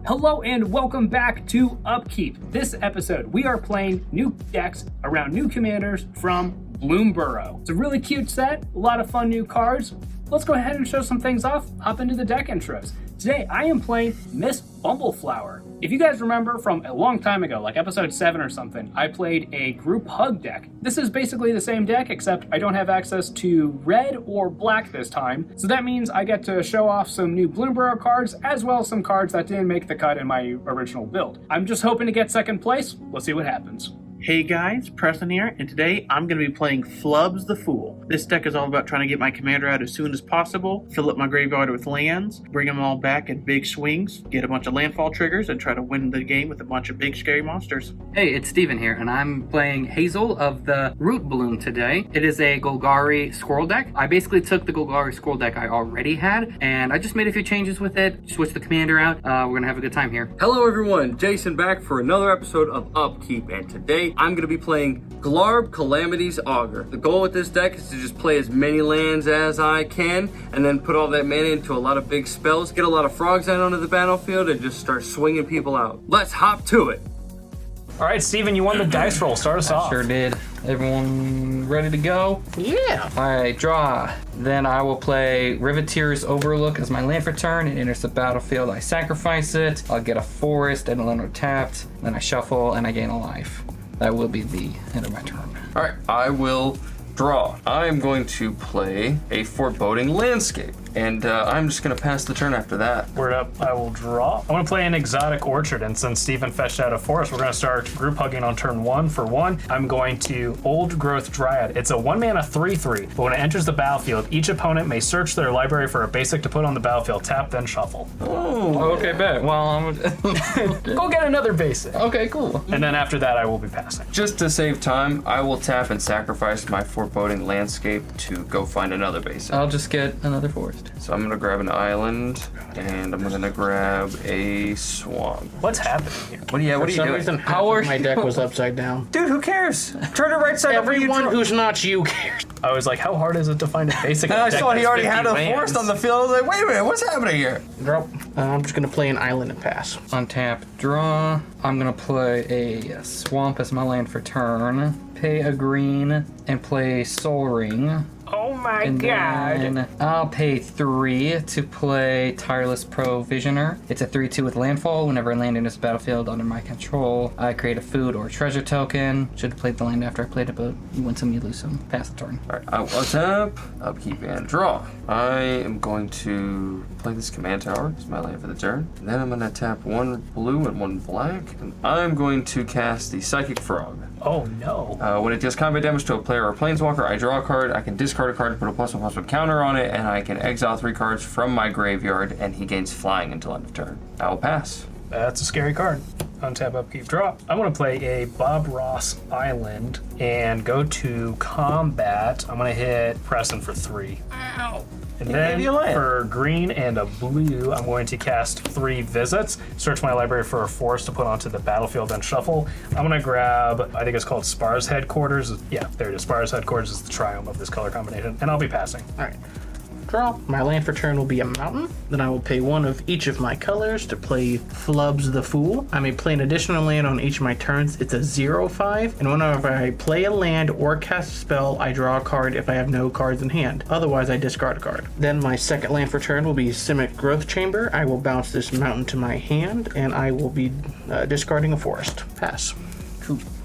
Hello and welcome back to Upkeep. This episode, we are playing new decks around new commanders from BLOOMBURROW. It's a really cute set, a lot of fun new cards. Let's go ahead and show some things off, hop into the deck intros. Today, I am playing Miss Bumbleflower. If you guys remember from a long time ago, like episode 7 or something, I played a group hug deck. This is basically the same deck, except I don't have access to red or black this time. So that means I get to show off some new BLOOMBURROW cards, as well as some cards that didn't make the cut in my original build. I'm just hoping to get second place. Let's see what happens. Hey guys, Preston here, and today I'm going to be playing Flubs the Fool. This deck is all about trying to get my commander out as soon as possible, fill up my graveyard with lands, bring them all back in big swings, get a bunch of landfall triggers, and try to win the game with a bunch of big scary monsters. Hey, it's Steven here, and I'm playing Hazel of the Root Bloom today. It is a Golgari Squirrel deck. I basically took the Golgari Squirrel deck I already had, and I just made a few changes with it, switched the commander out. We're going to have a good time here. Hello everyone, Jason back for another episode of Upkeep, and today I'm going to be playing Glarb Calamity's Augur. The goal with this deck is to just play as many lands as I can, and then put all that mana into a lot of big spells, get a lot of frogs out onto the battlefield, and just start swinging people out. Let's hop to it! All right, Steven, you won the dice roll. Start us off. Sure did. Everyone ready to go? Yeah! I draw. Then I will play Riveteer's Overlook as my land for turn. It enters the battlefield. I sacrifice it. I'll get a forest and a land tapped. Then I shuffle and I gain a life. That will be the end of my turn. All right, I will draw. I'm going to play a foreboding landscape, and I'm just going to pass the turn after that. Word up, I will draw. I want to play an exotic orchard, and since Steven fetched out a forest, we're going to start group hugging on turn 1 for 1. I'm going to Old Growth Dryad. It's a 1-mana 3/3, but when it enters the battlefield, each opponent may search their library for a basic to put on the battlefield, tap, then shuffle. Oh, okay, bet. Well, I'm... Go get another basic. Okay, cool. And then after that, I will be passing. Just to save time, I will tap and sacrifice my foreboding landscape to go find another basic. I'll just get another forest. So I'm going to grab an island, and I'm going to grab a swamp. What's happening here? What are you For some doing? reason, half How are of my you? deck was upside down. Dude, who cares? Turn it right side up. Everyone who's not you cares. I was like, how hard is it to find a basic? And I deck saw he that's already 50 had a lands? forest on the field. I was like, wait a minute, what's happening here? Drop. I'm just going to play an island and pass. Untap, draw. I'm gonna play a swamp as my land for turn. Pay a green and play Soul Ring. Oh my And god. then I'll pay 3 to play Tireless Provisioner. It's a 3/2 with landfall. Whenever a land enters the battlefield under my control, I create a food or treasure token. Should have played the land after I played it, but you win some, you lose some. Pass the turn. All right, I will tap, upkeep, and draw. I am going to play this command tower. It's my land for the turn. And then I'm going to tap 1 blue and 1 black. And I'm going to cast the Psychic Frog. Oh no. When it deals combat damage to a player or planeswalker, I draw a card. I can discard a card, put a +1/+1 counter on it, and I can exile 3 cards from my graveyard, and he gains flying until end of turn. I will pass. That's a scary card. Untap, upkeep, draw. I want to play a Bob Ross Island and go to combat. I'm going to hit Preston for 3. Ow! And then for green and a blue, I'm going to cast 3 visits, search my library for a forest to put onto the battlefield, and shuffle. I'm going to grab, I think it's called Spar's Headquarters. Yeah, there it is. Spar's Headquarters is the triumph of this color combination, and I'll be passing. All right. Draw. My land for turn will be a mountain. Then I will pay 1 of each of my colors to play Flubs the Fool. I may play an additional land on each of my turns. It's a 0/5, and whenever I play a land or cast a spell, I draw a card if I have no cards in hand. Otherwise, I discard a card. Then my second land for turn will be Simic Growth Chamber. I will bounce this mountain to my hand, and I will be discarding a forest. Pass.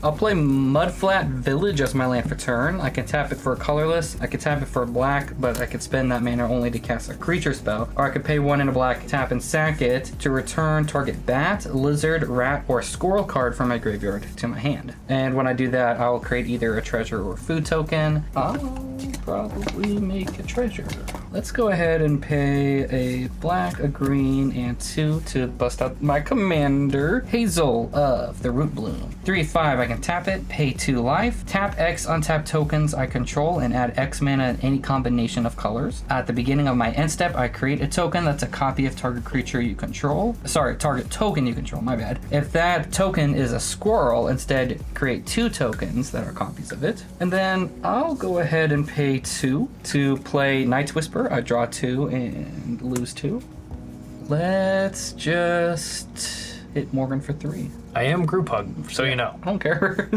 I'll play Mudflat Village as my land for turn. I can tap it for a colorless, I can tap it for a black, but I could spend that mana only to cast a creature spell. Or I could pay 1 in a black, tap and sack it to return target bat, lizard, rat, or squirrel card from my graveyard to my hand. And when I do that, I'll create either a treasure or food token. I'll probably make a treasure. Let's go ahead and pay a black, a green, and 2 to bust out my commander, Hazel of the Root Bloom. 3/5, I can tap it, pay 2 life, tap X untap tokens I control, and add X mana in any combination of colors. At the beginning of my end step, I create a token that's a copy of target creature you control. Sorry, target token you control, my bad. If that token is a squirrel, instead create 2 tokens that are copies of it. And then I'll go ahead and pay 2 to play Night's Whisper. I draw 2 and lose 2. Let's just hit Morgan for 3. I am group hug, so you know. I don't care.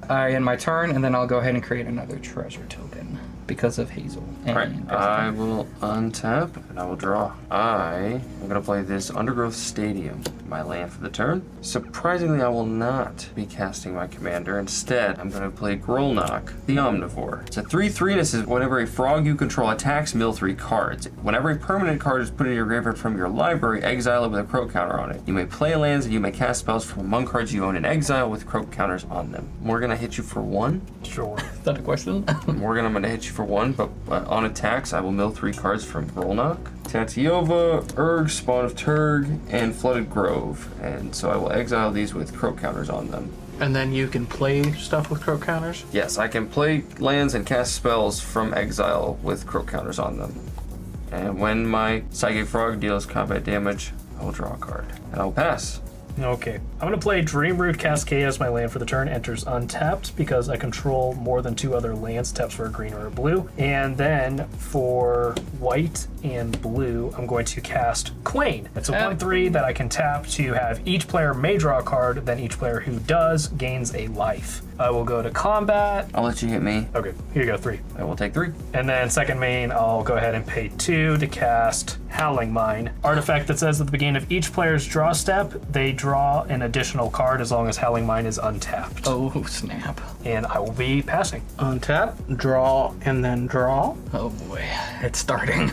I end my turn, and then I'll go ahead and create another treasure token because of Hazel. Alright, I will untap and I will draw. I am going to play this Undergrowth Stadium, my land for the turn. Surprisingly, I will not be casting my commander. Instead, I'm going to play Grolnok, the Omnivore. It's a 3/3, and it says whenever a frog you control attacks, mill 3 cards. Whenever a permanent card is put in your graveyard from your library, exile it with a croak counter on it. You may play lands and you may cast spells from among cards you own in exile with croak counters on them. Morgan, I hit you for 1. Sure. Is that a question? Morgan, I'm going to hit you for 1, but on attacks, I will mill 3 cards from Grolnok, Tatiova, Urg, Spawn of Turg, and Flooded Grove. And so I will exile these with croak counters on them. And then you can play stuff with croak counters? Yes, I can play lands and cast spells from exile with croak counters on them. And when my Psychic Frog deals combat damage, I will draw a card. And I'll pass. Okay. I'm going to play Dreamroot Cascade as my land for the turn. Enters untapped because I control more than 2 other lands. Taps for a green or a blue. And then for white and blue, I'm going to cast Quain. It's a 1/3 that I can tap to have each player may draw a card, then each player who does gains a life. I will go to combat. I'll let you hit me. Okay, here you go, 3. I will take 3. And then second main, I'll go ahead and pay 2 to cast Howling Mine. Artifact that says at the beginning of each player's draw step, they draw an additional card as long as Howling Mine is untapped. Oh, snap. And I will be passing. Untap, draw, and then draw. Oh boy, it's starting.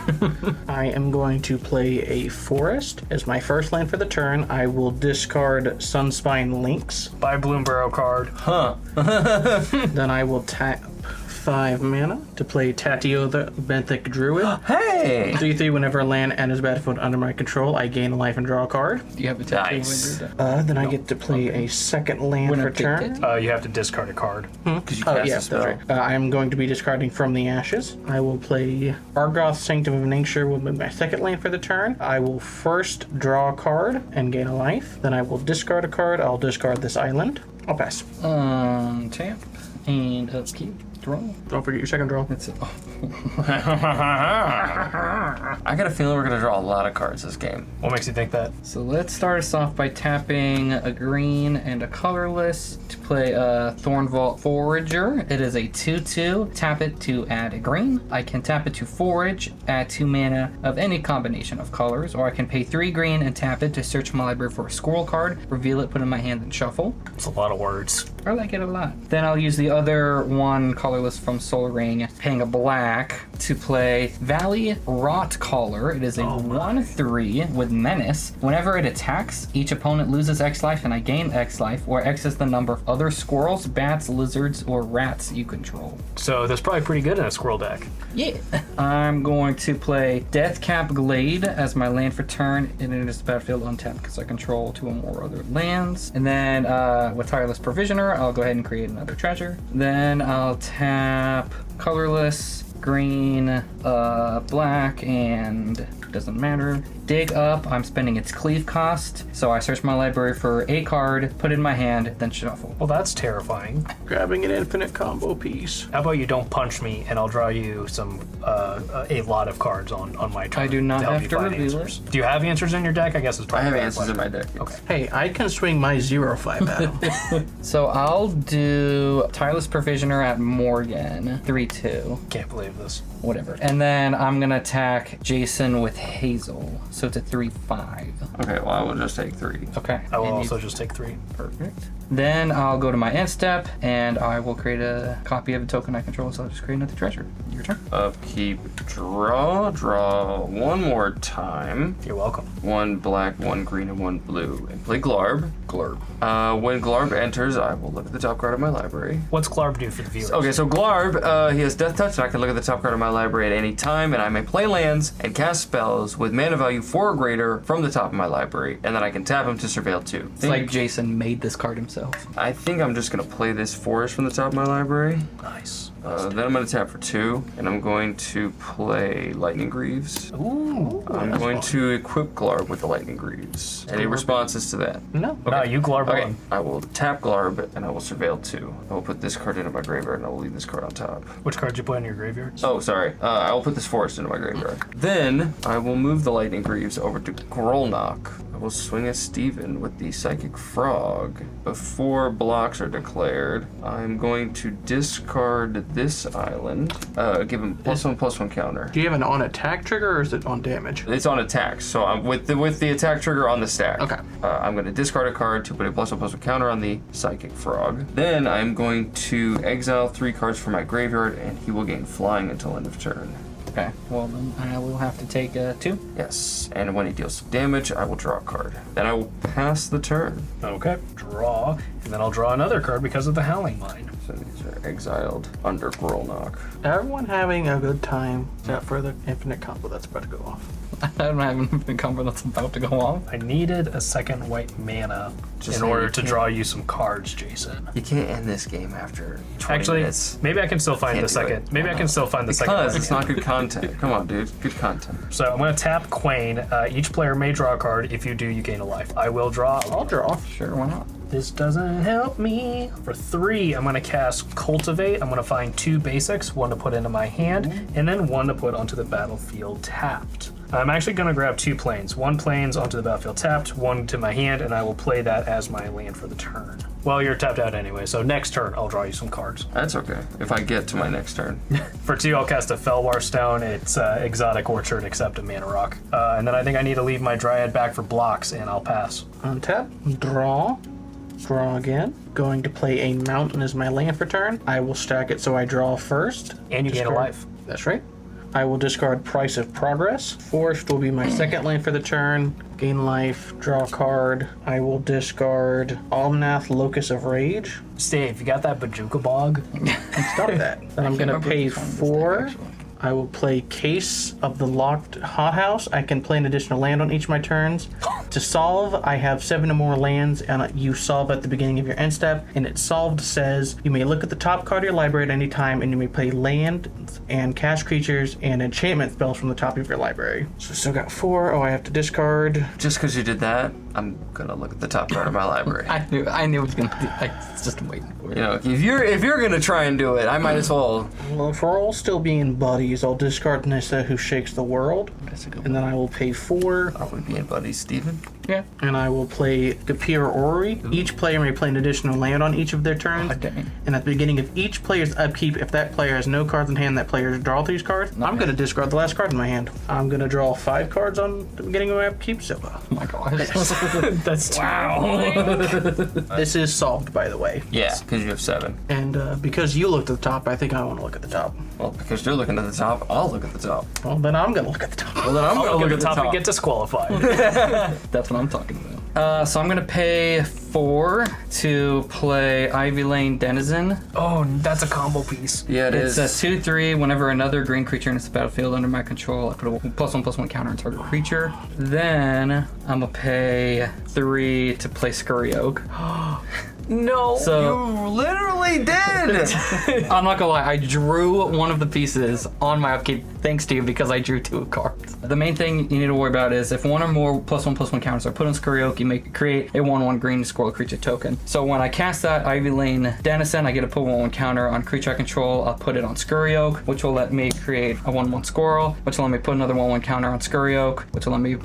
I am going to play a forest as my first land for the turn. I will discard Sunspine Lynx. Buy Bloomborough card. Huh. Then I will tap 5 mana to play Tatio the Benthic Druid. Hey! 3/3, whenever a land enters battlefield under my control, I gain a life and draw a card. Do you have a tattoo Nice. with your Then I get to play a second land Winner for picked turn. it. You have to discard a card. Because you Oh, cast a yes, spell. that's right. I am going to be discarding From the Ashes. I will play Argoth Sanctum of Nature with my second land for the turn. I will first draw a card and gain a life. Then I will discard a card. I'll discard this island. I'll pass. Tap and upkeep. Draw. Don't forget your second draw. That's it. Oh. I got a feeling we're going to draw a lot of cards this game. What makes you think that? So let's start us off by tapping a green and a colorless to play a Thornvault Forager. It is a 2/2. Tap it to add a green. I can tap it to forage, add 2 mana of any combination of colors, or I can pay 3 green and tap it to search my library for a squirrel card, reveal it, put it in my hand, and shuffle. It's a lot of words. I like it a lot. Then I'll use the other one colorless from Soul Ring, paying a black to play Valley Rot Caller. It is a 1/3 with Menace. Whenever it attacks, each opponent loses X life and I gain X life, where X is the number of other squirrels, bats, lizards, or rats you control. So that's probably pretty good in a squirrel deck. Yeah. I'm going to play Deathcap Glade as my land for turn, and it is battlefield untapped because I control 2 or more other lands. And then with Tireless Provisioner, I'll go ahead and create another treasure. Then I'll tap colorless, green, black, and doesn't matter. Dig Up, I'm spending its cleave cost, so I search my library for a card, put it in my hand, then shuffle. Well, that's terrifying. Grabbing an infinite combo piece. How about you don't punch me and I'll draw you some a lot of cards on my turn. I do not help have you to find reveal answers. Do you have answers in your deck? I guess it's I probably have a better answers in my deck. Okay. Hey, I can swing my 0/5 battle. So I'll do Tireless Provisioner at Morgan, 3/2. Can't believe this. Whatever. And then I'm gonna attack Jason with Hazel. So it's a 3/5. Okay, well, I will just take 3. Okay. I will And you- also just take 3. Perfect. Then I'll go to my end step and I will create a copy of a token I control, so I'll just create another treasure. Your turn. Upkeep, draw one more time. You're welcome. 1 black, 1 green, and 1 blue. And play Glarb. Glarb. When Glarb enters, I will look at the top card of my library. What's Glarb do for the viewers? Okay, so Glarb, he has Death Touch, and I can look at the top card of my library at any time, and I may play lands and cast spells with mana value 4 or greater from the top of my library, and then I can tap him to Surveil 2. It's like Jason made this card himself. I think I'm just gonna play this forest from the top of my library. Nice. Then I'm going to tap for 2, and I'm going to play Lightning Greaves. Ooh. I'm going to equip Glarb with the Lightning Greaves. Any responses to that? No. No, you Glarb Okay, on. I will tap Glarb, and I will surveil 2. I will put this card into my graveyard, and I will leave this card on top. Which card you put in your graveyard? Oh, sorry. I will put this forest into my graveyard. Then, I will move the Lightning Greaves over to Grolnok. I will swing at Steven with the Psychic Frog. Before blocks are declared, I'm going to discard this island. Give him +1/+1 counter. Do you have an on attack trigger or is it on damage? It's on attack, so I'm with the attack trigger on the stack. Okay. I'm going to discard a card to put a +1/+1 counter on the Psychic Frog. Then I'm going to exile 3 cards from my graveyard, and he will gain flying until end of turn. Okay, well then I will have to take 2. Yes, and when he deals damage, I will draw a card. Then I will pass the turn. Okay, draw, and then I'll draw another card because of the Howling Mine. So these are exiled under Grolnok. Everyone having a good time except for the infinite combo that's about to go off. I don't have an infinite combo that's about to go off. I needed a second white mana Just in saying, order you to can't- draw you some cards, Jason. You can't end this game after 20 Actually, minutes. maybe I can still find Can't the do it. second. Maybe I can still find the second. Because white it's mana. not good content. Come on, dude. Good content. So I'm going to tap Quain. Each player may draw a card. If you do, you gain a life. I will draw. I'll draw. Sure, why not? This doesn't help me. For 3, I'm going to cast Cultivate. I'm going to find 2 basics, 1 to put into my hand, and then 1 to put onto the battlefield tapped. I'm actually going to grab 2 planes. 1 planes onto the battlefield tapped, 1 to my hand, and I will play that as my land for the turn. Well, you're tapped out anyway, so next turn I'll draw you some cards. That's okay. If I get to my next turn. For 2, I'll cast a Felwar Stone. It's Exotic Orchard, except a Mana Rock. And then I think I need to leave my Dryad back for blocks, and I'll pass. Untap, draw, draw again. Going to play a mountain as my land for turn. I will stack it so I draw first. And you gain a Discard- life. That's right. I will discard Price of Progress. Forest will be my second land for the turn. Gain life, draw a card. I will discard Almanath, Locus of Rage. Steve, you got that Bajuka Bog? Stop that. Then I'm going to pay 4. I will play Case of the Locked Hothouse. I can play an additional land on each of my turns. To solve, I have 7 or more lands, and you solve at the beginning of your end step. And it solved says you may look at the top card of your library at any time, and you may play land and cast creatures and enchantment spells from the top of your library. So still got 4. Oh, I have to discard. Just because you did that, I'm gonna look at the top card of my library. I knew it was gonna do. I was just waiting for it. You know, if you're gonna try and do it, I might as well. Well, if we're all still being buddies, I'll discard Nissa, who shakes the world, and then I will pay 4. Are we being buddies, Steven? Yeah. And I will play Gapir Ori. Each player may play an additional land on each of their turns. Oh, dang. And at the beginning of each player's upkeep, if that player has no cards in hand, that player draw these cards. I'm going to discard the last card in my hand. I'm going to draw 5 cards on the beginning of my upkeep. So Oh my gosh. That's this is solved, by the way. Yeah, because you have 7. And because you looked at the top, I think I want to look at the top. Well, because you're looking at the top, I'll look at the top. Well, then I'm going to look at the top. Well, then I'm I'll gonna look at the top and get disqualified. That's what I'm talking about. So I'm gonna pay 4 to play Ivy Lane Denizen. Oh, that's a combo piece. Yeah, it It's is. a 2/3. Whenever another green creature enters the battlefield under my control, I put a +1/+1 counter on target creature. Then I'm gonna pay 3 to play Scurry Oak. No. So You literally did. I'm not gonna lie, I drew one of the pieces on my upkeep thanks to you because I drew 2 cards. The main thing you need to worry about is if 1 or more +1/+1 counters are put on Scurry Oak, you may create a 1/1 green squirrel creature token. So when I cast that Ivy Lane Denizen, I get to put 1/1 counter on creature I control. I'll put it on Scurry Oak, which will let me create a 1/1 squirrel, which will let me put another 1/1 counter on Scurry Oak, which will let me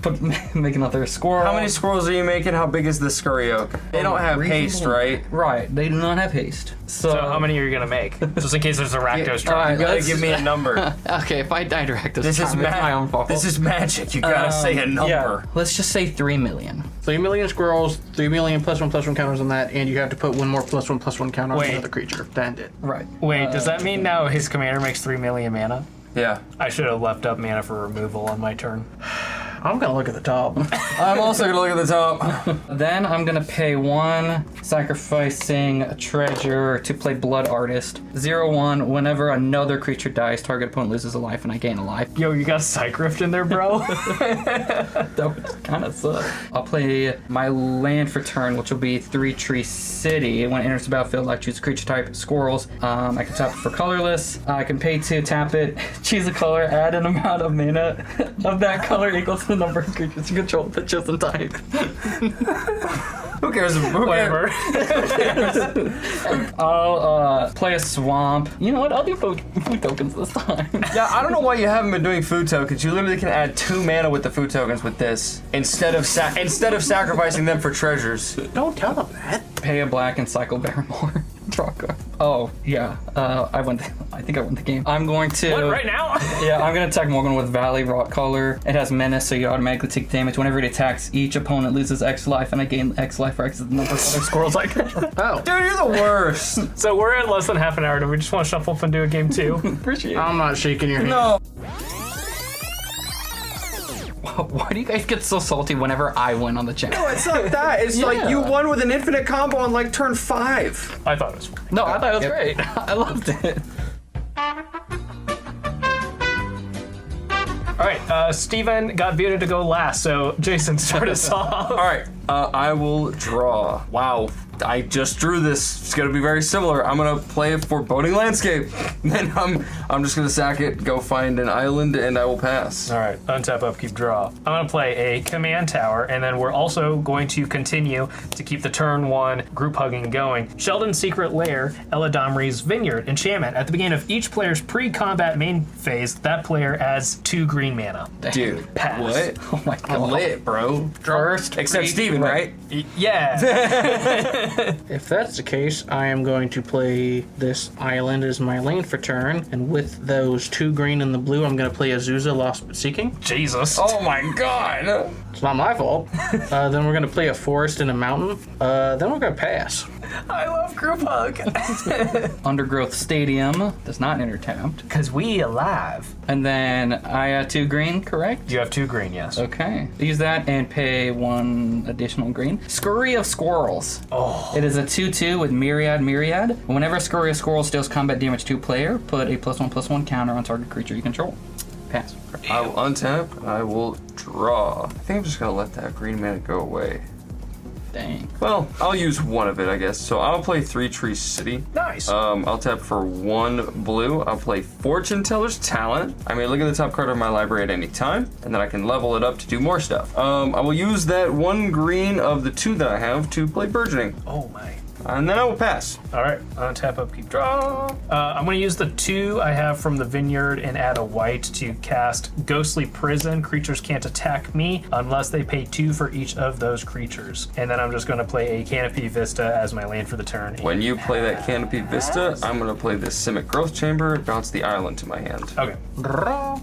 make another squirrel. How many squirrels are you making? How big is the Scurry Oak? They don't have haste, right? Right, they do not have haste. So how many are you gonna make? Just in case there's a Rakdos all right, You gotta let's- give me a number. Okay, if I die direct This is it's my own fault. This is magic. You gotta say a number. Yeah, let's just say 3 million. 3 million squirrels, 3 million +1/+1 counters on that, and you have to put 1 more +1/+1 counter on Wait. another creature to end it. Right. Wait, does that mean now his commander makes 3 million mana? Yeah. I should have left up mana for removal on my turn. I'm gonna look at the top. I'm also gonna look at the top. Then I'm gonna pay 1, sacrificing a treasure to play Blood Artist. 0/1. Whenever another creature dies, target opponent loses a life and I gain a life. Yo, you got Psych Rift in there, bro? That would kind of suck. I'll play my land for turn, which will be 3 Tree City. When it enters the battlefield, I choose a creature type, squirrels. I can tap it for colorless. I can pay 2, tap it, choose a color, add an amount of mana of that color equal to the number of creatures you control with the chosen type. Who cares? Whatever. I'll play a swamp. You know what? I'll do food tokens this time. Yeah, I don't know why you haven't been doing food tokens. You literally can add 2 mana with the food tokens with this instead of sacrificing them for treasures. Don't tell them that. Pay a black and cycle Barrymore. Draw a card. Oh, yeah. I think I won the game. I'm going to... What, right now? Yeah, I'm going to attack Morgan with Valley Rock Color. It has Menace, so you automatically take damage. Whenever it attacks, each opponent loses X life, and I gain X life for X is the number of other squirrels I control. Oh. Dude, you're the worst. So we're at less than half an hour. Do we just want to shuffle up and do a game 2? Appreciate it. I'm not shaking your hand. No. Why do you guys get so salty whenever I win on the channel? It's not that. It's like you won with an infinite combo on like turn 5. I thought it was fun. No, I thought it was great. I loved it. All right, Steven got voted to go last, so Jason, start us off. All right, I will draw. Wow, I just drew this. It's gonna be very similar. I'm gonna play a foreboding landscape. Then I'm just gonna sack it, go find an island, and I will pass. All right, untap, upkeep, draw. I'm gonna play a command tower, and then we're also going to continue to keep the turn 1 group hugging going. Sheldon's Secret Lair, Eladamri's Vineyard, enchantment. At the beginning of each player's pre-combat main phase, that player adds 2 green mana. Dude, Pass. what? Oh my I'm god. lit, bro. First, Except Steven, right? Yeah. If that's the case, I am going to play this island as my lane for turn, and with those 2 green and the blue, I'm going to play Azusa Lost But Seeking. Jesus. Oh my god. It's not my fault. Then we're going to play a forest and a mountain. Then we're going to pass. I love group hug. Undergrowth Stadium does not enter tapped. Because we alive. And then I add 2 green, correct? You have 2 green, yes. Okay. Use that and pay 1 additional green. Scurry of Squirrels. Oh. It is a 2/2 with Myriad. Whenever a Scurry of Squirrels deals combat damage to a player, put a +1/+1 counter on target creature you control. Pass. I will untap. I will draw. I think I'm just gonna let that green mana go away. Dang. Well, I'll use one of it, I guess. So I'll play 3 Tree City. Nice. I'll tap for 1 blue. I'll play Fortune Teller's Talent. I may look at the top card of my library at any time, and then I can level it up to do more stuff. I will use that 1 green of the 2 that I have to play Burgeoning. Oh my. And then I will pass. All right, untap, upkeep, draw. I'm going to use the 2 I have from the Vineyard and add a white to cast Ghostly Prison. Creatures can't attack me unless they pay 2 for each of those creatures. And then I'm just going to play a Canopy Vista as my land for the turn. When you play that Canopy Vista, I'm going to play this Simic Growth Chamber, bounce the island to my hand. Okay.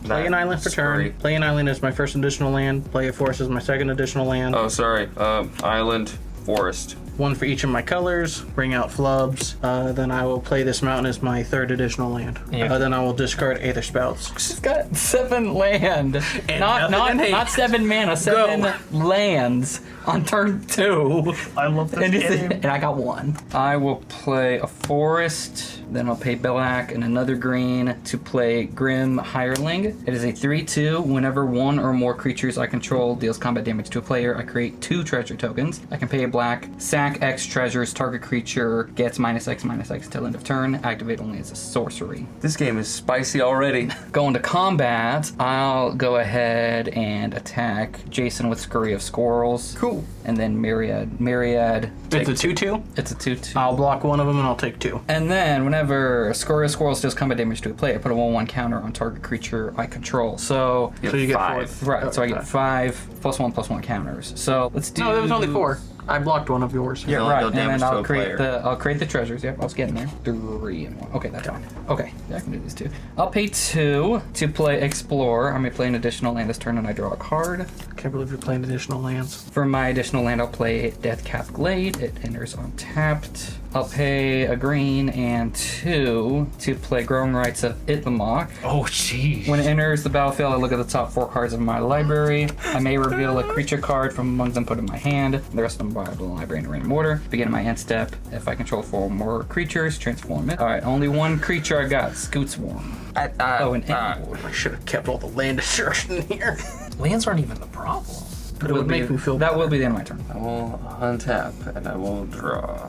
Play an island for turn. Play an island as my first additional land. Play a forest as my second additional land. Oh, sorry. Island, forest. 1 for each of my colors. Bring out Flubs. Then I will play this mountain as my 3rd additional land. Yeah. Then I will discard Aether Spouts. She's got 7 land. Not 7 mana, 7 lands on turn 2. I love this game. And I got 1. I will play a forest, then I'll pay black and another green to play Grim Hireling. It is a 3/2. Whenever 1 or more creatures I control deals combat damage to a player, I create 2 treasure tokens. I can pay a black, sack X treasures, target creature gets -X/-X till end of turn. Activate only as a sorcery. This game is spicy already. Going to combat, I'll go ahead and attack Jason with Scurry of Squirrels. Cool. And then Myriad. It's a 2/2. It's a 2/2. I'll block 1 of them and I'll take 2. And then whenever Scurry of Squirrels deals combat damage to a player, put a 1/1 counter on target creature I control. So So you get 5. 4. right, so I get 5 +1/+1 counters. So let's do. No, there was only 4. I blocked 1 of yours. Yeah, Don't right. deal And then damage to I'll a create player. I'll create the treasures. Yep, I was getting there. 3 and 1. Okay, that's fine. Okay, yeah, I can do these 2. I'll pay 2 to play Explore. I may play an additional land this turn, and I draw a card. Can't believe you're playing additional lands. For my additional land, I'll play Deathcap Glade. It enters untapped. I'll pay a green and 2 to play Growing Rites of Itlamok. Oh, jeez. When it enters the battlefield, I look at the top 4 cards of my library. I may reveal a creature card from among them put in my hand. The rest of them by the library in random order. Begin my end step. If I control 4 more creatures, transform it. Alright, only one creature I got. Scoot Swarm. An Endward. I should have kept all the land assertion here. Lands aren't even the problem. But it would make me feel That bad. will be the end of my turn. I will untap and I will draw.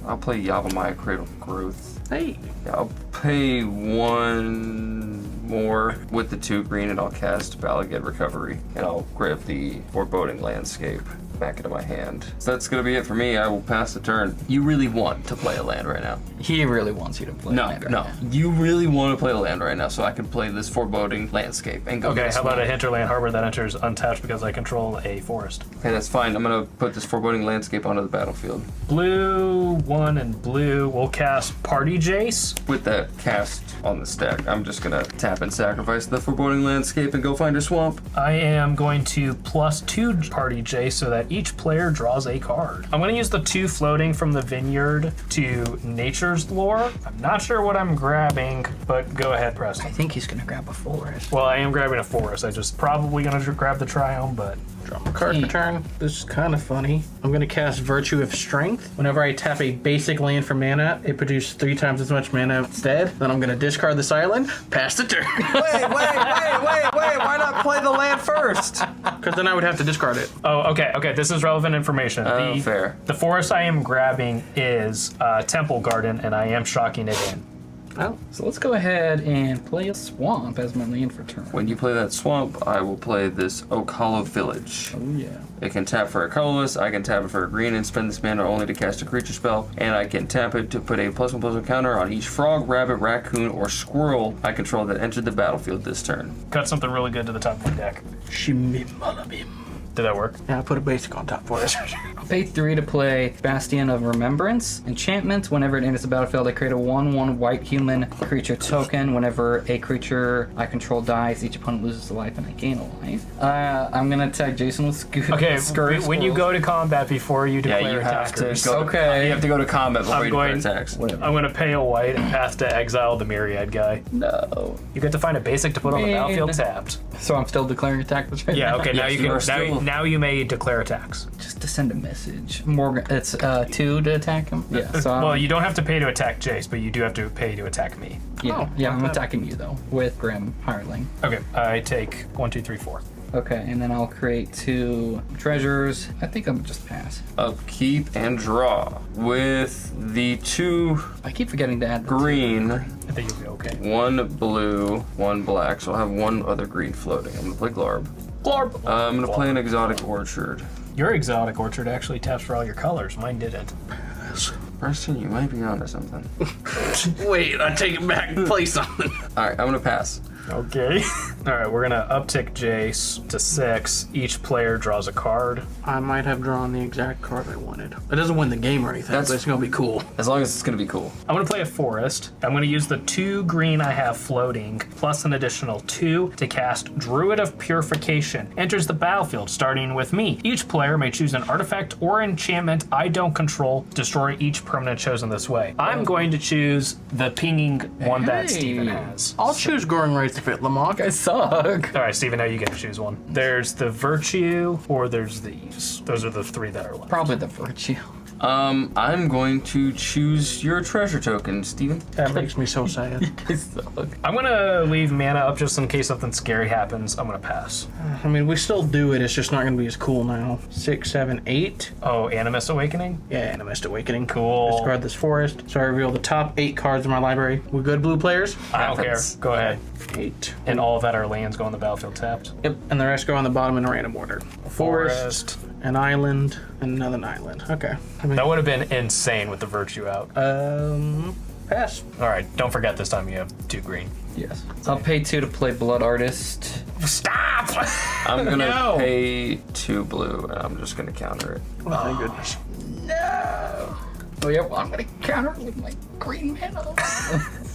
I'll play Yavimaya Cradle of Growth. Hey. Yeah, I'll pay 1 more with the 2 green and I'll cast Valaged Recovery. And I'll grab the Foreboding Landscape back into my hand. So that's gonna be it for me. I will pass the turn. You really want to play a land right now? He really wants you to play No, land right no. now. You really want to play a land right now, so I can play this Foreboding Landscape and go. Okay, get how about a swamp. hinterland harbor that enters untouched because I control a forest? Okay, that's fine. I'm gonna put this Foreboding Landscape onto the battlefield. Blue, 1 and blue. We'll cast Party Jace. With that cast on the stack, I'm just gonna tap and sacrifice the Foreboding Landscape and go find a swamp. I am going to +2 Party Jace so that each player draws a card. I'm going to use the 2 floating from the vineyard to Nature's Lore. I'm not sure what I'm grabbing, but go ahead, I Preston. think he's gonna grab a forest. Well, I am grabbing a forest. I just probably going to grab the Triome, but Draw my card for turn. This is kind of funny. I'm going to cast Virtue of Strength. Whenever I tap a basic land for mana, it produces 3 times as much mana instead. Then I'm going to discard this island, pass the turn. Wait! Why not play the land first? Because then I would have to discard it. oh, okay. This is relevant information. Oh, fair. The forest I am grabbing is Temple Garden, and I am shocking it in. Oh. So let's go ahead and play a swamp as my land for turn. When you play that swamp, I will play this Oak Hollow Village. Oh yeah. It can tap for a colorless, I can tap it for a green and spend this mana only to cast a creature spell, and I can tap it to put a +1/+1 counter on each frog, rabbit, raccoon, or squirrel I control that entered the battlefield this turn. Cut something really good to the top of my deck. Shimimmalabim. Did that work? Yeah, I put a basic on top for it. I'll pay 3 to play Bastion of Remembrance. Enchantment. Whenever it enters the battlefield, I create a 1/1 white human creature token. Whenever a creature I control dies, each opponent loses a life and I gain a life. I'm gonna attack Jason with Okay, Scurry when you go to combat before you declare you have to attackers, go. Okay. You have to go to combat before I'm you declare going- attacks. Whatever. I'm going to pay a white and path to exile the Myriad guy. No. You get to find a basic to put on the Man. battlefield tapped. So I'm still declaring attack this right Yeah, now? okay, now Yes, you you are can still- now you may declare attacks. Just to send a message. Morgan, it's 2 to attack him. Yeah. So Well, you don't have to pay to attack Jace, but you do have to pay to attack me. yeah, Oh, I'm not bad. attacking you though with Grim Hireling. Okay, I take 1, 2, 3, 4. Okay, and then I'll create 2 treasures. I think I'm just pass. Upkeep and draw. With the 2 I keep forgetting to add the green, I think you'll be okay. 1 blue, 1 black, so I'll have 1 other green floating. I'm gonna play Glarb. Glarb. I'm gonna play an Exotic Orchard. Your exotic orchard actually taps for all your colors. Mine didn't. Preston, you might be onto something. Wait, I take it back. Play something. Alright, I'm gonna pass. Okay. All right, we're gonna uptick Jace to 6. Each player draws a card. I might have drawn the exact card I wanted. It doesn't win the game or anything, That's- but it's gonna be cool. As long as it's gonna be cool. I'm gonna play a forest. I'm gonna use the 2 green I have floating, plus an additional 2 to cast Druid of Purification. Enters the battlefield, starting with me. Each player may choose an artifact or enchantment I don't control, destroy each permanent chosen this way. I'm going to choose the pinging one that Hey. Steven has. I'll choose Growing Rites of Itlamok. I suck. All right, Steven, now you get to choose one. There's the Virtue, or there's these. Those are the 3 that are left. Probably the virtue. I'm going to choose your treasure token, Steven. That makes me so sad. I suck. I'm gonna leave mana up just in case something scary happens. I'm gonna pass. I mean, we still do it. It's just not gonna be as cool now. 6, 7, 8. Oh, Animist Awakening? Yeah, Animist Awakening. Cool. Discard this forest. So I reveal the top 8 cards in my library. We good, blue players? I don't care. Happens. Go ahead. 8. And all of that are lands go on the battlefield tapped. Yep. And the rest go on the bottom in a random order. Forest, an island, and another island. Okay. I mean, That would have been insane with the Virtue out. pass. All right, don't forget this time you have 2 green. Yes. I'll pay 2 to play Blood Artist. Stop! I'm gonna No. pay 2 blue, and I'm just gonna counter it. Oh, thank goodness. Oh yeah, well, I'm gonna counter it with my green mana.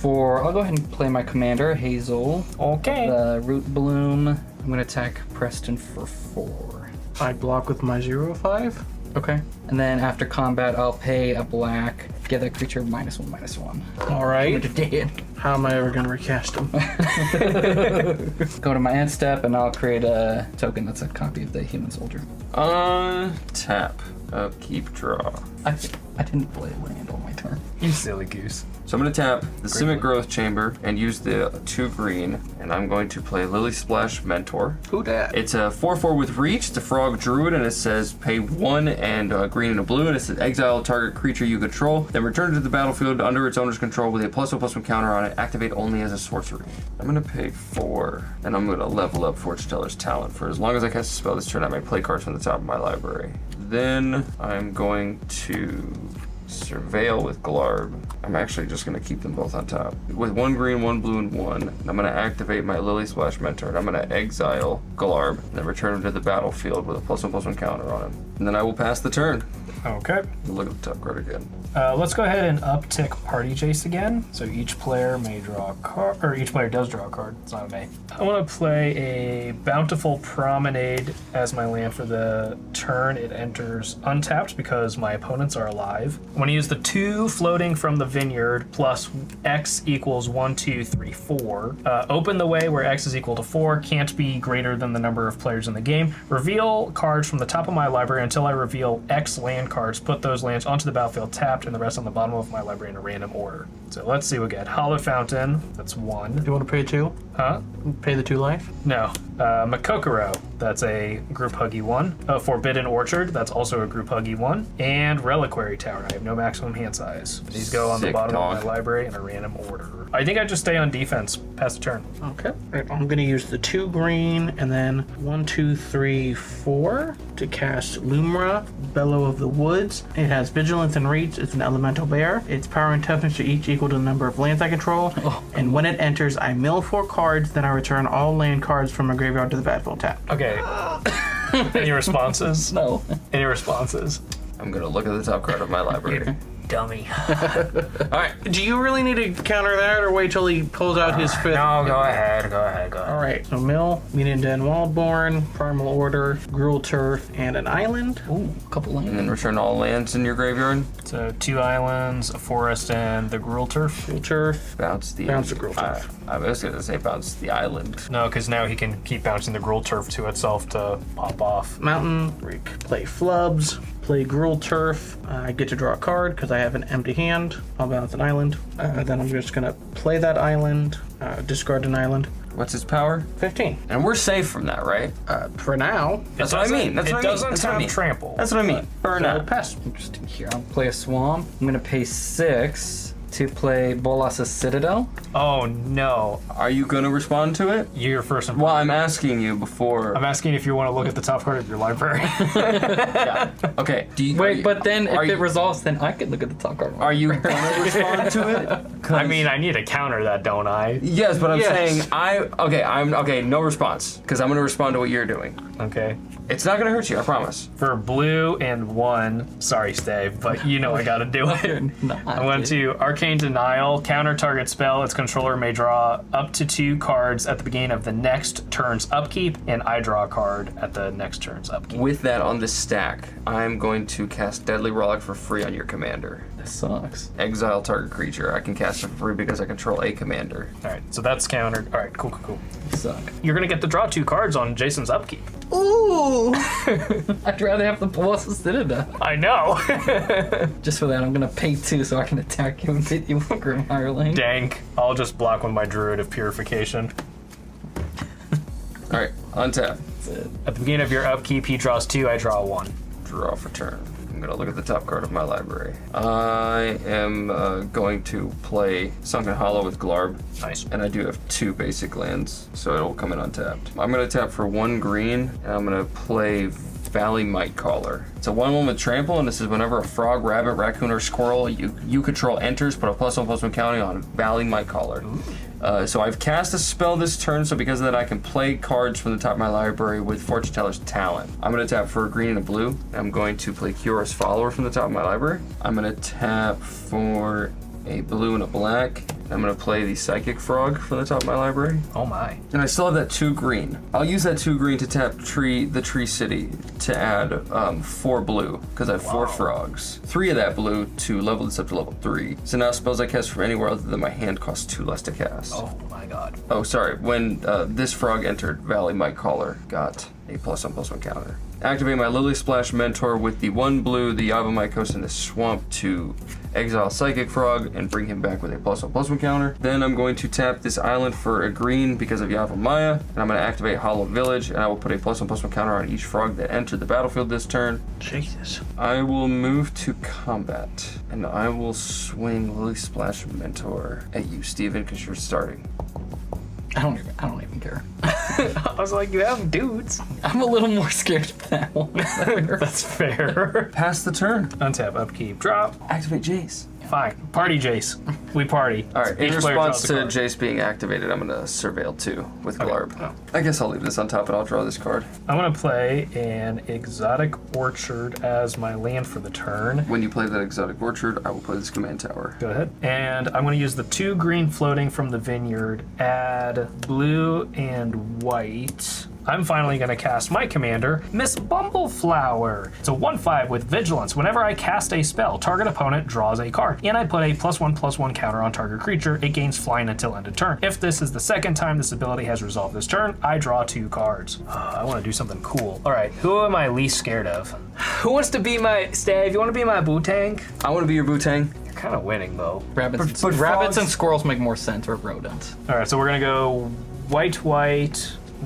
I'll go ahead and play my commander, Hazel. Okay. The Root Bloom. I'm gonna attack Preston for 4. I block with my 0/5. Okay. And then after combat, I'll pay a black Get that creature -1/-1. All right. Dead. How am I ever gonna recast him? Go to my end step and I'll create a token that's a copy of the human soldier. Tap. Upkeep, draw. I didn't play land on my turn. You silly goose. So I'm going to tap the Simic Growth Chamber and use the 2 green, and I'm going to play Lily Splash Mentor. Who dat? It's a 4/4 with reach. It's a frog druid, and it says pay 1 and green and a blue, and it says exile target creature you control, then return it to the battlefield under its owner's control with a +1/+1 counter on it. Activate only as a sorcery. I'm going to pay 4, and I'm going to level up Fortune Teller's Talent. For as long as I cast a spell this turn, I may play cards from the top of my library. Then I'm going to Surveil with Glarb. I'm actually just going to keep them both on top. With 1 green, 1 blue, and 1, I'm going to activate my Lily Splash Mentor, and I'm going to exile Glarb, and then return him to the battlefield with a +1/+1 counter on him. And then I will pass the turn. Okay. Look at the top card again. Let's go ahead and uptick Party Chase again. So each player may draw a card, or each player does draw a card. It's not a may. I want to play a Bountiful Promenade as my land for the turn. It enters untapped because my opponents are alive. I want to use the 2 floating from the vineyard plus X equals 1, 2, 3, 4. Open the way where X is equal to 4. Can't be greater than the number of players in the game. Reveal cards from the top of my library until I reveal X land cards. Put those lands onto the battlefield tapped and the rest on the bottom of my library in a random order. So let's see what we get. Hollow Fountain, that's 1. Do you want to pay 2? Huh? Pay the 2 life? No. Makokoro, that's a group huggy 1. Forbidden Orchard, that's also a group huggy 1. And Reliquary Tower, I have no maximum hand size. These go on the Sick bottom dog. of my library in a random order. I think I just stay on defense past the turn. Okay. Right, I'm going to use the 2 green and then 1, 2, 3, 4 to cast Lumra, Bellow of the Woods. It has Vigilance and Reach. It's an elemental bear. Its power and toughness are each equal to the number of lands I control. And when it enters, I mill 4 cards, then I return all land cards from my graveyard to the battlefield tap. Okay. Any responses? No. Any responses? I'm going to look at the top card of my library. Dummy. Alright, do you really need to counter that or wait till he pulls out his 5th? No, go ahead. Alright, so Mill, Meanenden Wildborn, Primal Order, Gruul Turf, and an island. Ooh, a couple And then lands. return all lands in your graveyard. So 2 islands, a forest, and the Gruul Turf. Gruul Turf. Bounce the Gruul Turf. I was going to say bounce the island. No, because now he can keep bouncing the Gruul Turf to itself to pop off. Mountain, play Flubs, play Gruul Turf. I get to draw a card because I have an empty hand. I'll bounce an island. Then I'm just going to play that island, discard an island. What's its power? 15. And we're safe from that, right? For now, That's what I mean. That's It what I mean. doesn't That's what I have mean. trample. That's what I mean. Burn so out. pass. Interesting here. I'll play a Swamp. I'm going to pay 6 to play Bolas' Citadel. Oh no. Are you going to respond to it? You're first and Well, I'm asking you before. I'm asking if you want to look at the top card of your library. Okay. Do you, Wait, but then if are it you- resolves, then I could look at the top card. Are you going to respond to it? I mean, I need to counter that, don't I? Yes, but I'm Yes. saying no response because I'm going to respond to what you're doing. Okay. It's not going to hurt you, I promise. For blue and 1, sorry, Stave, but you know I gotta do it. I went to Arcane Denial, counter target spell. Its controller may draw up to 2 cards at the beginning of the next turn's upkeep, and I draw a card at the next turn's upkeep. With that on the stack, I'm going to cast Deadly Relic for free on your commander. That sucks. Exile target creature. I can cast it for free because I control a commander. All right, so that's countered. All right, cool. You suck. You're gonna get to draw 2 cards on Jason's upkeep. Ooh! I'd rather have the Bolas' Citadel. I know. Just for that, I'm going to pay 2 so I can attack you and hit you with Grim Hireling. Dank. I'll just block with my Druid of Purification. All right, untap. That's it. At the beginning of your upkeep, he draws 2, I draw 1. Draw for turn. I'm gonna look at the top card of my library. I am going to play Sunken Hollow with Glarb. Nice. And I do have 2 basic lands, so it'll come in untapped. I'm gonna tap for 1 green, and I'm gonna play Valley Might Caller. It's a 1/1 with trample, and this is whenever a frog, rabbit, raccoon, or squirrel you control enters, put a +1/+1 counter on Valley Might Caller. So I've cast a spell this turn, so because of that I can play cards from the top of my library with Fortune Teller's Talent. I'm going to tap for a green and a blue. I'm going to play Curious Follower from the top of my library. I'm going to tap for a blue and a black. I'm gonna play the Psychic Frog from the top of my library. Oh my. And I still have that 2 green. I'll use that 2 green to tap the Tree City to add 4 blue, because I have 4 frogs. 3 of that blue to level this up to level 3. So now spells I cast from anywhere other than my hand cost 2 less to cast. Oh my god. Oh, sorry. When this frog entered Valley, my caller got a +1/+1 counter. Activate my Lily Splash Mentor with the 1 blue, the Yavimaya in the swamp to exile Psychic Frog and bring him back with a +1/+1 counter. Then I'm going to tap this island for a green because of Yavimaya, and I'm going to activate Hollow Village, and I will put a +1/+1 counter on each frog that entered the battlefield this turn. Jesus. I will move to combat, and I will swing Lily Splash Mentor at you, Steven, because you're starting. I don't even care. I was like, you have dudes. I'm a little more scared of that one. That's fair. Pass the turn. Untap, upkeep, drop. Activate Jace. Fine. Party Jace. We party. All right, in Each player response draws a to card. Jace being activated, I'm going to Surveil 2 with Glarb. Oh. I guess I'll leave this on top and I'll draw this card. I'm gonna play an Exotic Orchard as my land for the turn. When you play that Exotic Orchard, I will play this Command Tower. Go ahead. And I'm gonna use the 2 green floating from the vineyard, add blue and white. I'm finally going to cast my commander, Miss Bumbleflower. It's a 1/5 with Vigilance. Whenever I cast a spell, target opponent draws a card, and I put a +1/+1 counter on target creature. It gains flying until end of turn. If this is the second time this ability has resolved this turn, I draw 2 cards. I want to do something cool. All right, who am I least scared of? Who wants to be my Stave? You want to be my Bootang? I want to be your Bootang. You're kind of winning though. Rabbits, But rabbits frogs- and squirrels make more sense, or rodents. All right, so we're gonna go white,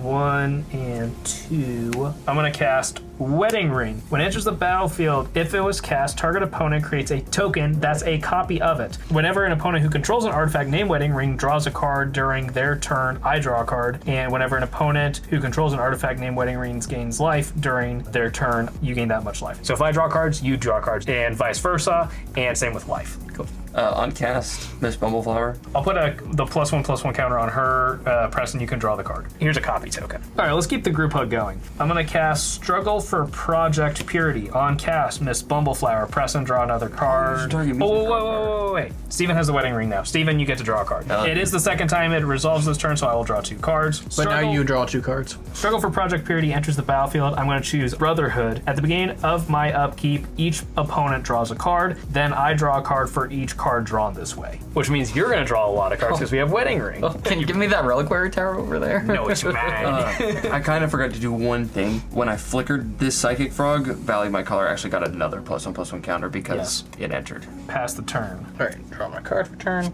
1 and 2. I'm gonna cast Wedding Ring. When it enters the battlefield, if it was cast, target opponent creates a token that's a copy of it. Whenever an opponent who controls an artifact named Wedding Ring draws a card during their turn, I draw a card. And whenever an opponent who controls an artifact named Wedding Rings gains life during their turn, you gain that much life. So if I draw cards, you draw cards, and vice versa, and same with life. Cool. On cast, Miss Bumbleflower. I'll put the +1/+1 counter on her, press, and you can draw the card. Here's a copy token. All right, let's keep the group hug going. I'm gonna cast Struggle for Project Purity. On cast, Miss Bumbleflower, press and draw another card. Wait. Steven has the Wedding Ring now. Steven, you get to draw a card. It is the second time it resolves this turn, so I will draw 2 cards. But now you draw 2 cards. Struggle for Project Purity enters the battlefield. I'm going to choose Brotherhood. At the beginning of my upkeep, each opponent draws a card. Then I draw a card for each card drawn this way. Which means you're going to draw a lot of cards because we have Wedding Ring. Can you give me that reliquary tower over there? No, it's mine. I kind of forgot to do one thing. When I flickered this Psychic Frog, Valley My Color actually got another +1/+1 counter because it entered. Pass the turn. All right, draw my card for turn.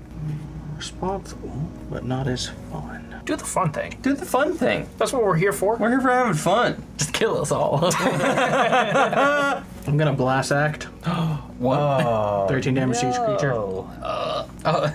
Responsible, but not as fun. Do the fun thing. Do the fun thing. That's what we're here for. We're here for having fun. Just kill us all. I'm gonna Blast Act. What? 13 damage to each creature.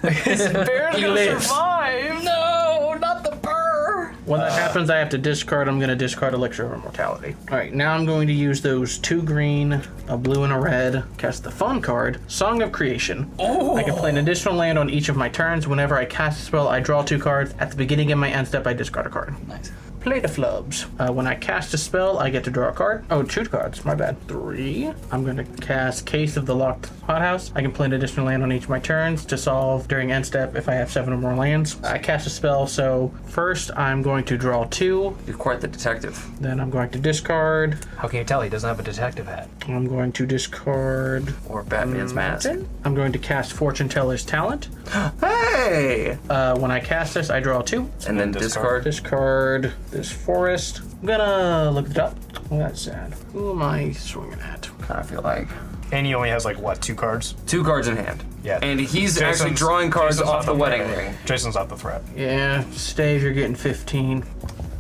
This bear's He gonna lives. survive. No, not the burr. When that happens, I have to discard. I'm gonna discard Elixir of Immortality. All right, now I'm going to use those 2 green, a blue, and a red. Cast the fun card, Song of Creation. I can play an additional land on each of my turns. Whenever I cast a spell, I draw 2 cards. At the beginning of my end step, I discard a card. Nice. Play the Flubs. When I cast a spell, I get to draw a card. Oh, 2 cards, my bad. 3. I'm going to cast Case of the Locked Hothouse. I can play an additional land on each of my turns to solve during end step if I have 7 or more lands. I cast a spell, so first I'm going to draw 2. You're quite the detective. Then I'm going to discard. How can you tell he doesn't have a detective hat? I'm going to discard. Or Batman's mask. I'm going to cast Fortune Teller's Talent. Hey! When I cast this, I draw 2. And then discard. Discard this forest. I'm gonna look it up. Oh, that's sad. Who am I swinging at? I feel like. And he only has like what, 2 cards? 2 cards in hand. Yeah. And he's actually Jason's- drawing cards Jason's off the not wedding threat. ring. Jason's not the threat. Yeah, Stave, you're getting 15.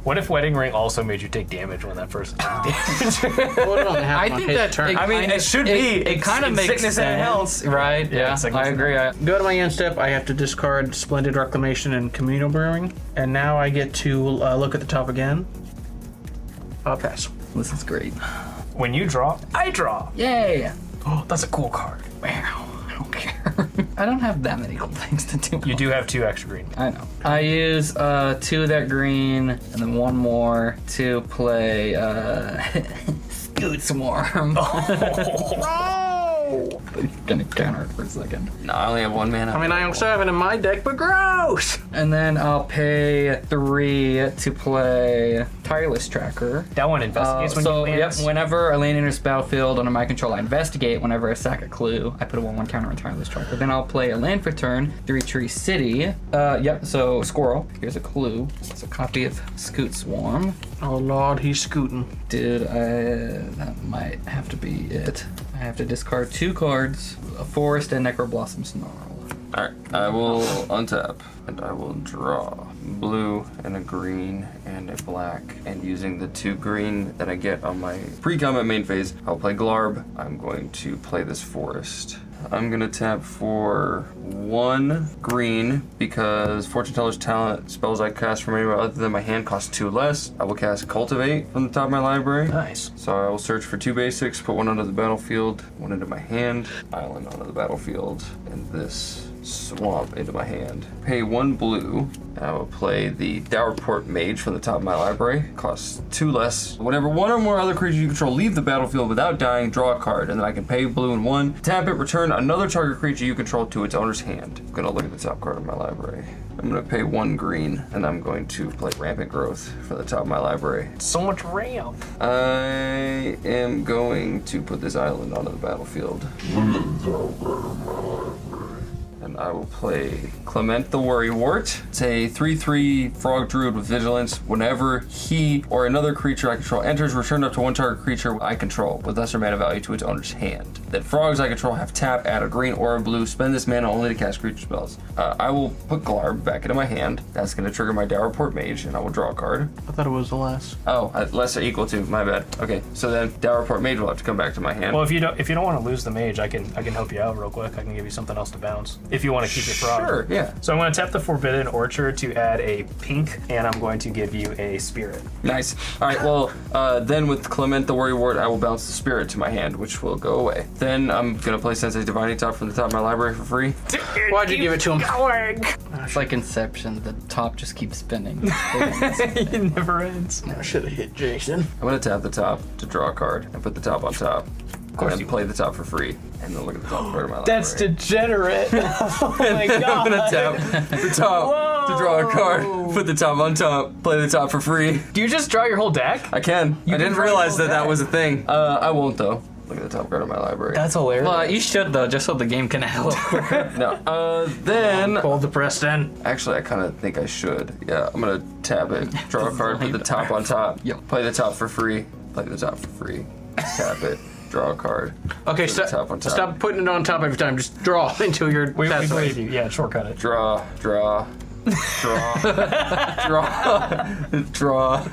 What if Wedding Ring also made you take damage when that person took damage? Well, it only happened on think his that turn. it- I mean, it should be. It kind of It's makes sickness and sense, health. right? Yeah, sickness I and agree. Go to my end step, I have to discard Splendid Reclamation and Communal Brewing. And now I get to look at the top again. I'll pass. This is great. When you draw, I draw. Yay! Oh, that's a cool card. Wow, I don't care. I don't have that many cool things to do. You do have 2 extra green. I know. I use 2 of that green and then 1 more to play Scoot Swarm. You're gonna counter it for a second. No, I only have 1 mana. I mean, I also have it in my deck, but gross! And then I'll pay 3 to play Tireless Tracker. That one investigates when you land. Whenever a land enters battlefield under my control, I investigate. Whenever I sack a clue, I put a 1/1 counter on Tireless Tracker. Then I'll play a land for turn, 3 Tree City. So Squirrel. Here's a clue. It's a copy of Scoot Swarm. Oh lord, he's scooting. Dude, that might have to be it. I have to discard 2 cards, a Forest and Necroblossom Snarl. Alright, I will untap and I will draw blue and a green and a black. And using the 2 green that I get on my pre-combat main phase, I'll play Glarb. I'm going to play this Forest. I'm gonna tap for 1 green because Fortune Teller's Talent spells I cast from anywhere other than my hand cost 2 less. I will cast Cultivate from the top of my library. Nice. So I will search for 2 basics, put 1 onto the battlefield, 1 into my hand, island onto the battlefield, and this swamp into my hand. Pay 1 blue, and I will play the Dowerport Mage from the top of my library. Costs 2 less. Whenever 1 or more other creatures you control leave the battlefield without dying, draw a card, and then I can pay blue and 1, tap it, return another target creature you control to its owner's hand. I'm gonna look at the top card of my library. I'm gonna pay 1 green, and I'm going to play Rampant Growth for the top of my library. So much ramp. I am going to put this island onto the battlefield. And I will play Clement the Worrywart. It's a 3/3 frog druid with vigilance. Whenever he or another creature I control enters, return up to 1 target creature I control with lesser mana value to its owner's hand. That frogs I control have tap, add a green or a blue, spend this mana only to cast creature spells. I will put Glarb back into my hand. That's going to trigger my Dowerport Mage, and I will draw a card. I thought it was the last. Oh, less or equal to, my bad. Okay, so then Dowerport Mage will have to come back to my hand. Well, if you don't want to lose the mage, I can help you out real quick. I can give you something else to bounce if you want to keep your frog. Sure, yeah. So I'm going to tap the Forbidden Orchard to add a pink, and I'm going to give you a spirit. Nice. All right, well, then with Clement the Worrywart, I will bounce the spirit to my hand, which will go away. Then I'm going to play Sensei's Divining Top from the top of my library for free. Why'd you give it to him? It's like Inception. The top just keeps spinning. It never ends. I should have hit Jason. I'm going to tap the top to draw a card and put the top on top. Of course, you play the top for free, and then look at the top card of my library. That's degenerate. Oh my god. I'm going to tap the top to draw a card, put the top on top, play the top for free. Do you just draw your whole deck? I can. I didn't draw realize your that whole that was a thing. I won't, though. Look at the top card of my library. That's hilarious. Well, you should though, just so the game can help. No. Then... Hold the press then. Actually, I kind of think I should. Yeah, I'm gonna tap it, draw a card, put the top on top, play the top for free, play the top for free, tap it, draw a card. Okay, put the top on top. stop putting it on top every time. Just draw until you're. We believe you. Yeah, shortcut it. Draw, draw, draw, draw,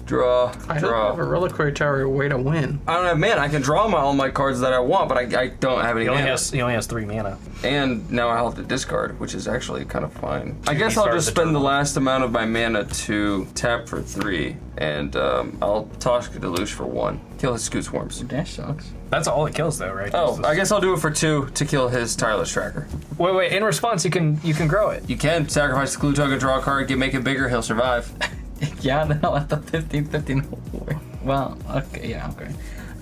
draw, I don't have a reliquary tower way to win. I don't have mana. I can draw all my cards that I want, but I don't have any He only mana. has 3 mana. And now I'll have to discard, which is actually kind of fine. I guess He I'll started just the spend turn. the last amount of my mana to tap for 3, and I'll toss Deluge for 1. Kill his Scoot Swarms. That sucks. That's all it kills, though, right? Oh, I guess I'll do it for 2 to kill his Tireless Tracker. Wait. In response, you can grow it. You can sacrifice the Clue Token, draw a card, make it bigger, he'll survive. Yeah, then I'll have the 15. Well, okay, yeah, okay.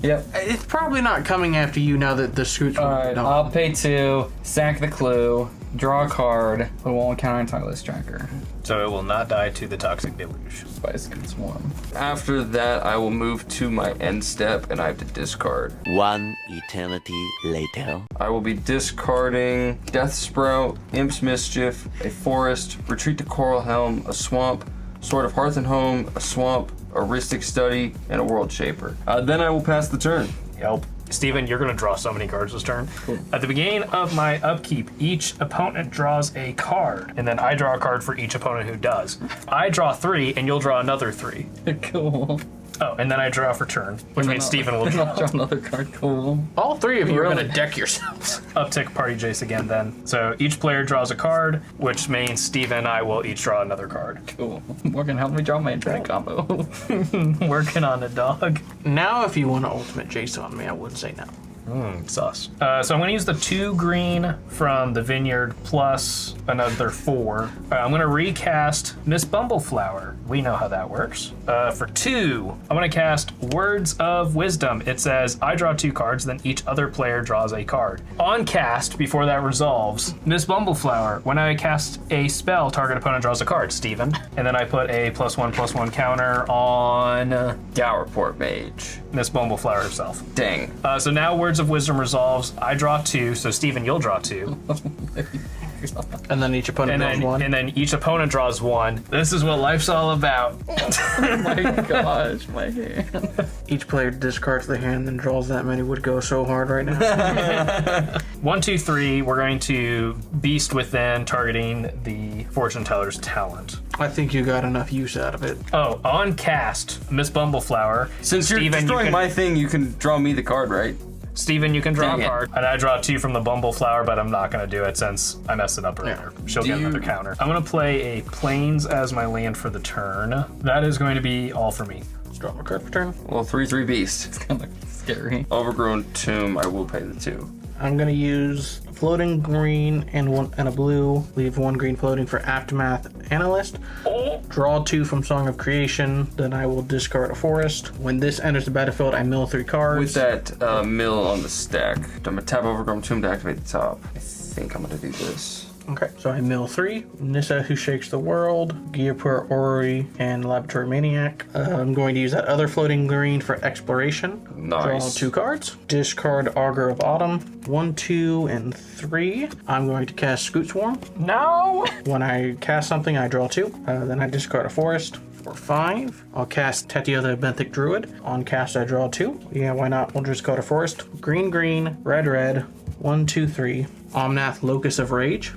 Yep. It's probably not coming after you now that the scoots. Alright, I'll pay 2, sack the clue, draw a card, put 1 counter on Tireless Tracker. So it will not die to the Toxic Deluge. By Scoot Swarm. After that, I will move to my end step, and I have to discard. 1 eternity later. I will be discarding Death Sprout, Imp's Mischief, a Forest, Retreat to Coral Helm, a Swamp, Sword of Hearth and Home, a Swamp, a Rhystic Study, and a World Shaper. Then I will pass the turn. Yep. Steven, you're going to draw so many cards this turn. Cool. At the beginning of my upkeep, each opponent draws a card, and then I draw a card for each opponent who does. I draw 3, and you'll draw another 3. Cool. Oh, and then I draw for turn, which means Steven will draw. Draw another card. Cool. All 3 of you are Really? going to deck yourselves. Uptick Party Jace again then. So each player draws a card, which means Steven and I will each draw another card. Cool. Morgan, help me draw my infinite combo. Working on it, dog. Now, if you want to ultimate Jason on me, I would say no. Sus. So I'm going to use the 2 green from the vineyard plus another 4. I'm going to recast Miss Bumbleflower. We know how that works. For 2, I'm going to cast Words of Wisdom. It says, I draw 2 cards, then each other player draws a card. On cast, before that resolves, Miss Bumbleflower, when I cast a spell, target opponent draws a card, Steven. And then I put a +1/+1 counter on Dowerport Mage. Miss Bumbleflower herself. Dang. So now Words of Wisdom resolves. I draw 2, so Steven, you'll draw 2. And then each opponent draws 1. And then each opponent draws 1. This is what life's all about. Oh my gosh, my hand. Each player discards the hand and draws that many. Would go so hard right now. 1, 2, 3. We're going to Beast Within, targeting the Fortune Teller's talent. I think you got enough use out of it. Oh, on cast, Miss Bumbleflower. Since you're destroying my thing, you can draw me the card, right? Steven, you can draw Dang a it. card. And I draw 2 from the Bumbleflower, but I'm not going to do it since I messed it up earlier. She'll get another counter. I'm going to play a Plains as my land for the turn. That is going to be all for me. Let's draw my card for turn. Well, 3/3 Beast. It's kind of scary. Overgrown Tomb, I will pay the 2. I'm gonna use a floating green and a blue. Leave 1 green floating for Aftermath Analyst. Draw 2 from Song of Creation. Then I will discard a forest. When this enters the battlefield, I mill 3 cards. With that mill on the stack, I'm gonna tap Overgrown Tomb to activate the top. I think I'm gonna do this. Okay, so I mill 3. Nissa, Who Shakes the World, Gyapur Ori, and Laboratory Maniac. I'm going to use that other floating green for Exploration. Nice. Draw 2 cards. Discard Augur of Autumn. 1, 2, and 3. I'm going to cast Scoot Swarm. No! When I cast something, I draw 2. Then I discard a forest. For 5, I'll cast Tetio the Benthic Druid. On cast, I draw 2. Yeah, why not? We'll just go to forest. Green, green, red, red. 1, 2, 3. Omnath, Locus of Rage.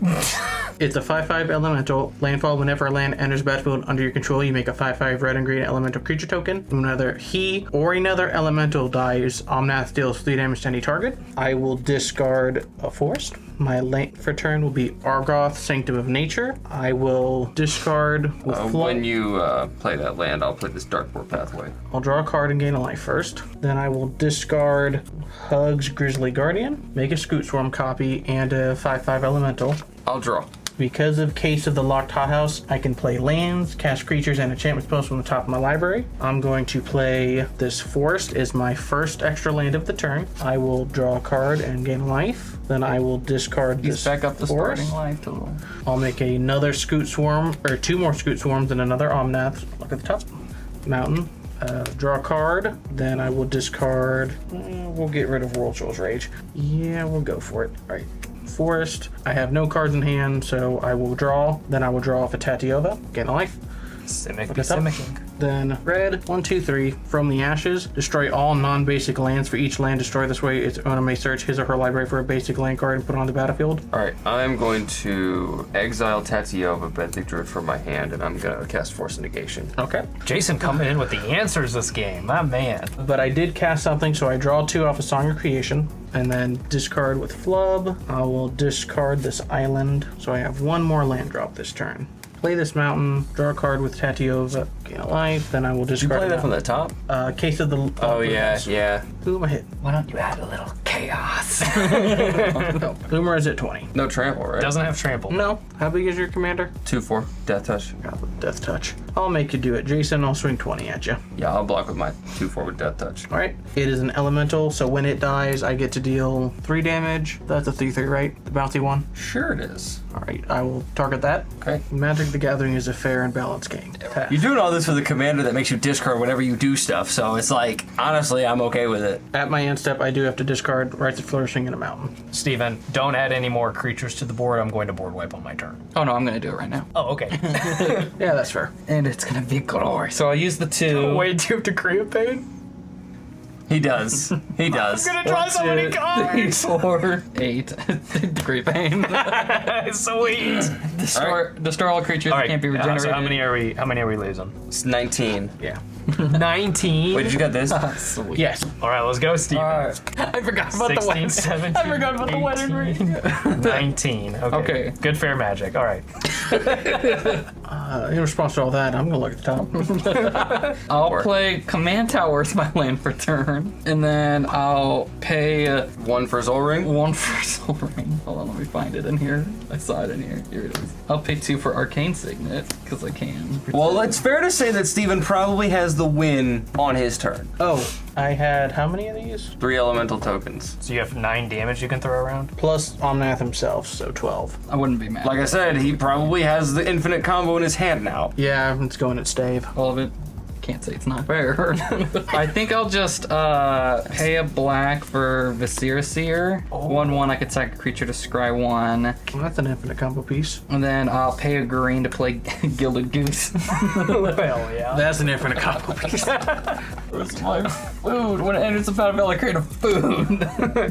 It's a 5/5 elemental. Landfall, whenever a land enters battlefield under your control, you make a 5/5 red and green elemental creature token. Whenever he or another elemental dies, Omnath deals 3 damage to any target. I will discard a forest. My land for turn will be Argoth, Sanctum of Nature. I will discard with When you play that land, I'll play this Darkboard Pathway. I'll draw a card and gain a life first. Then I will discard Hugs, Grizzly Guardian, make a Scoot Swarm copy, and a 5/5 elemental. I'll draw. Because of Case of the Locked Hothouse, I can play lands, cast creatures, and enchantment spells from the top of my library. I'm going to play this forest as my first extra land of the turn. I will draw a card and gain a life. Then I will discard this Back up the forest. starting life total. I'll make another Scoot Swarm, or 2 more Scoot Swarms and another Omnath. Look at the top. Mountain. Draw a card. Then I will discard. We'll get rid of World Soul's Rage. Yeah, we'll go for it. All right. Forest. I have no cards in hand, so I will draw. Then I will draw off a Tatiova. Gain a life. Simic Look be at that. simicking. Then red, 1, 2, 3. From the ashes, destroy all non-basic lands. For each land destroyed this way, its owner may search his or her library for a basic land card and put it on the battlefield. Alright, I'm going to exile Tatiova, Benthic Druid from my hand, and I'm gonna cast Force Negation. Okay. Jason coming in with the answers this game. My man. But I did cast something, so I draw 2 off a Song of Creation, and then discard with Flub. I will discard this island, so I have 1 more land drop this turn. Play this mountain, draw a card with Tatiova, gain a life, then I will Did you discard play that it. from the top? Case of the... Oh, yeah, yeah. Who am I hit? Why don't you add a little chaos? No. Bloomer is at 20. No trample, right? Doesn't have trample. No. How big is your commander? 2/4, Death Touch. Got the Death Touch. I'll make you do it. Jason, I'll swing 20 at you. Yeah, I'll block with my 2/4 with Death Touch. Alright. It is an elemental, so when it dies, I get to deal 3 damage. That's a 3/3, right? The bouncy one? Sure it is. Alright, I will target that. Okay. Magic the Gathering is a fair and balanced game. Pass. You're doing all this for the commander that makes you discard whenever you do stuff, so it's like, honestly, I'm okay with it. At my end step, I do have to discard Rites of Flourishing in a mountain. Steven, don't add any more creatures to the board. I'm going to board wipe on my turn. Oh no, I'm gonna do it right now. Oh, okay. Yeah, that's fair. And it's gonna be glory. So I'll use the 2. Wait, do you have to create pain? He does. He does. I'm gonna draw so many cards! 4, 8. Degree pain. Sweet. Destroy all creatures that can't be regenerated. So how many are we losing? It's 19. Yeah. 19. Wait, did you get this? Sweet. Yes. All right, let's go, Steven. I forgot about the 16, wedding. 17, I forgot about the wedding ring. 19. Okay. Okay. Good fair magic. All right. In response to all that, I'm gonna look at the top. I'll play Command Tower as my land for turn, and then I'll pay 1 for Soul Ring. 1 for Soul Ring. Hold on, let me find it in here. I saw it in here. Here it is. I'll pay 2 for Arcane Signet, because I can. Well, it's fair to say that Steven probably has the win on his turn. Oh, I had how many of these? 3 elemental tokens. So you have 9 damage you can throw around? Plus Omnath himself, so 12. I wouldn't be mad. Like I said, he probably has the infinite combo in his hand now. Yeah, it's going at stave. All of it. Can't say it's not fair. I think I'll just pay a black for Viscera Seer. 1/1, I could sack a creature to scry 1. Well, that's an infinite combo piece. And then I'll pay a green to play Gilded Goose. Hell yeah. That's an infinite combo piece. Where's my food? When it enters the battlefield, I create a food.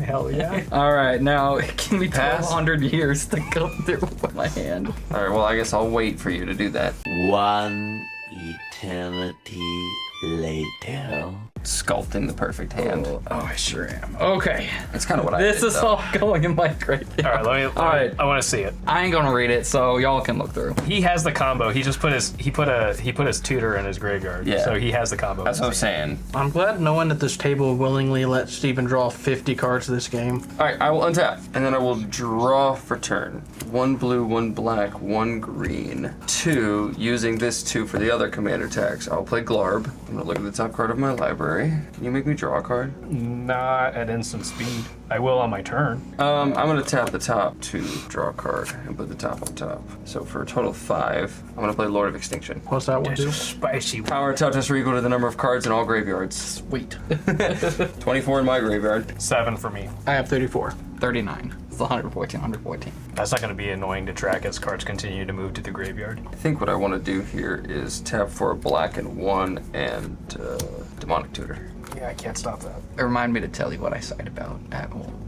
Hell yeah. Alright, now give me Pass. 1,200 years to go through with my hand. All right, well, I guess I'll wait for you to do that. One eternity later. Sculpting the perfect hand. Oh, I sure am. Okay. That's kind of what I This did, is though. all going in my graveyard. All right, All right. I want to see it. I ain't gonna read it, so y'all can look through. He has the combo. He just put his tutor in his graveyard. Yeah. So he has the combo. That's what I'm saying. I'm glad no one at this table willingly let Steven draw 50 cards this game. All right, I will untap, and then I will draw for turn. 1 blue, 1 black, 1 green. 2, using this 2 for the other commander tags. I'll play Glarb. I'm gonna look at the top card of my library. Can you make me draw a card? Not at instant speed. I will on my turn. I'm gonna tap the top to draw a card and put the top on top. So for a total of 5, I'm gonna play Lord of Extinction. What's that one do? Spicy. Power and toughness are equal to the number of cards in all graveyards. Sweet. 24 in my graveyard. 7 for me. I have 34. 39. It's 114, 114. That's not going to be annoying to track as cards continue to move to the graveyard. I think what I want to do here is tap for a black and 1 and Demonic Tutor. Yeah, I can't stop that. It reminded me to tell you what I sighed about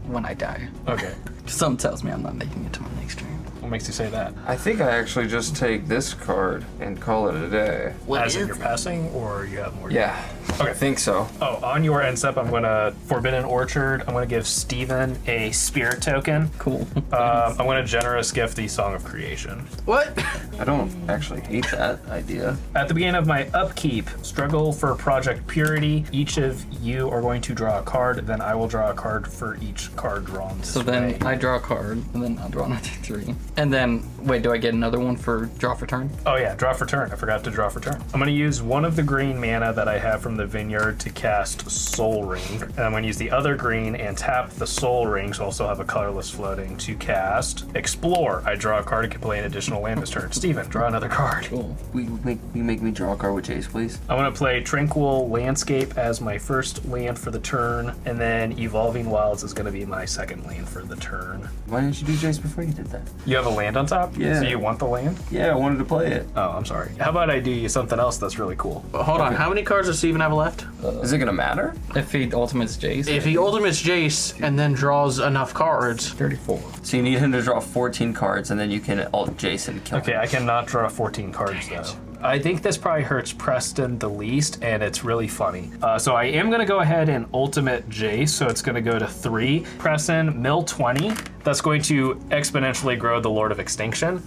when I die. Okay. Something tells me I'm not making it to my next turn. What makes you say that? I think I actually just take this card and call it a day. As in you're passing, or you have more? Yeah, Okay. I think so. Oh, on your end step, I'm gonna Forbidden Orchard. I'm gonna give Steven a Spirit token. Cool. I'm gonna generous gift the Song of Creation. What? I don't actually hate that idea. At the beginning of my upkeep, struggle for Project Purity. Each of you are going to draw a card. Then I will draw a card for each card drawn. So then I draw a card, and then I'll draw another 3. And then, wait, do I get another one for draw for turn? Oh yeah, draw for turn. I forgot to draw for turn. I'm gonna use one of the green mana that I have from the Vineyard to cast Soul Ring. And I'm gonna use the other green and tap the Soul Ring, so I'll still have a colorless floating, to cast Explore. I draw a card and can play an additional land this turn. Steven, draw another card. Cool. You make me draw a card with Jace, please. I'm gonna play Tranquil Landscape as my first land for the turn, and then Evolving Wilds is gonna be my second land for the turn. Why didn't you do Jace before you did that? You have a land on top? Yeah. So you want the land? Yeah, I wanted to play it. Oh, I'm sorry. How about I do you something else that's really cool? Hold on, how many cards does Steven have left? Is it gonna matter? If he ultimates Jace, If he ultimates Jace and then draws enough cards, 34. So you need him to draw 14 cards, and then you can ult Jace and kill him. Okay, I cannot draw 14 cards though. I think this probably hurts Preston the least, and it's really funny. So I am gonna go ahead and ultimate Jace, so it's gonna go to 3. Preston, mill 20. That's going to exponentially grow the Lord of Extinction.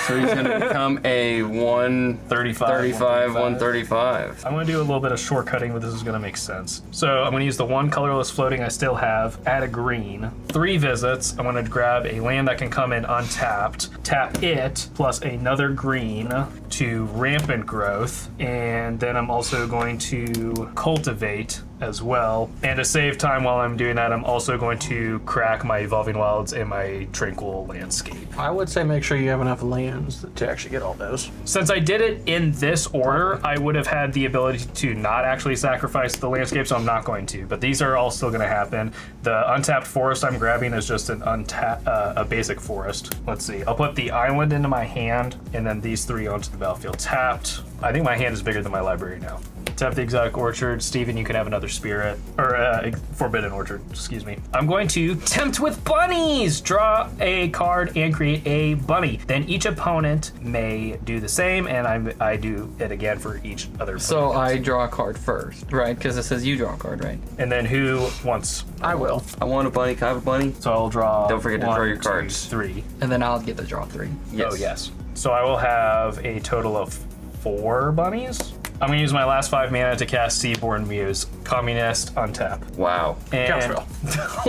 So he's gonna become a 135, 135. I'm gonna do a little bit of shortcutting, but this is gonna make sense. So I'm gonna use the 1 colorless floating I still have, add a green, 3 visits. I'm gonna grab a land that can come in untapped, tap it, plus another green to rampant growth, and then I'm also going to cultivate as well. And to save time while I'm doing that, I'm also going to crack my Evolving Wilds and my Tranquil Landscape. I would say make sure you have enough lands to actually get all those. Since I did it in this order, I would have had the ability to not actually sacrifice the landscape, so I'm not going to. But these are all still going to happen. The untapped forest I'm grabbing is just an a basic forest. Let's see. I'll put the island into my hand, and then these 3 onto the battlefield. Tapped. I think my hand is bigger than my library now. Tap the Exotic Orchard. Steven, you can have another Spirit. Or Forbidden Orchard, excuse me. I'm going to Tempt with Bunnies! Draw a card and create a bunny. Then each opponent may do the same, and I do it again for each other So opponent. I draw a card first, right? Because it says you draw a card, right? And then who wants? I will. I want a bunny. Can I have a bunny? So I'll draw. Don't forget to 1, draw your 2, cards. 3. And then I'll get to draw 3. Yes. Oh, yes. So I will have a total of 4 bunnies. I'm going to use my last 5 mana to cast Seaborn Muse. Communist, untap. Wow. And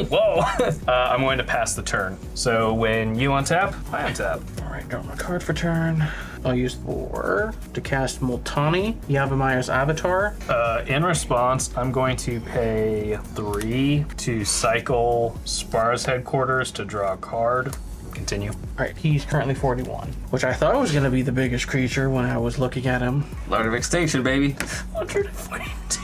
whoa! I'm going to pass the turn. So when you untap, I untap. All right, draw my card for turn. I'll use 4 to cast Multani, Yavimai's Avatar. In response, I'm going to pay 3 to cycle Spar's Headquarters to draw a card. Continue. All right, he's currently 41, which I thought was going to be the biggest creature when I was looking at him. Lord of Extinction, baby. 142.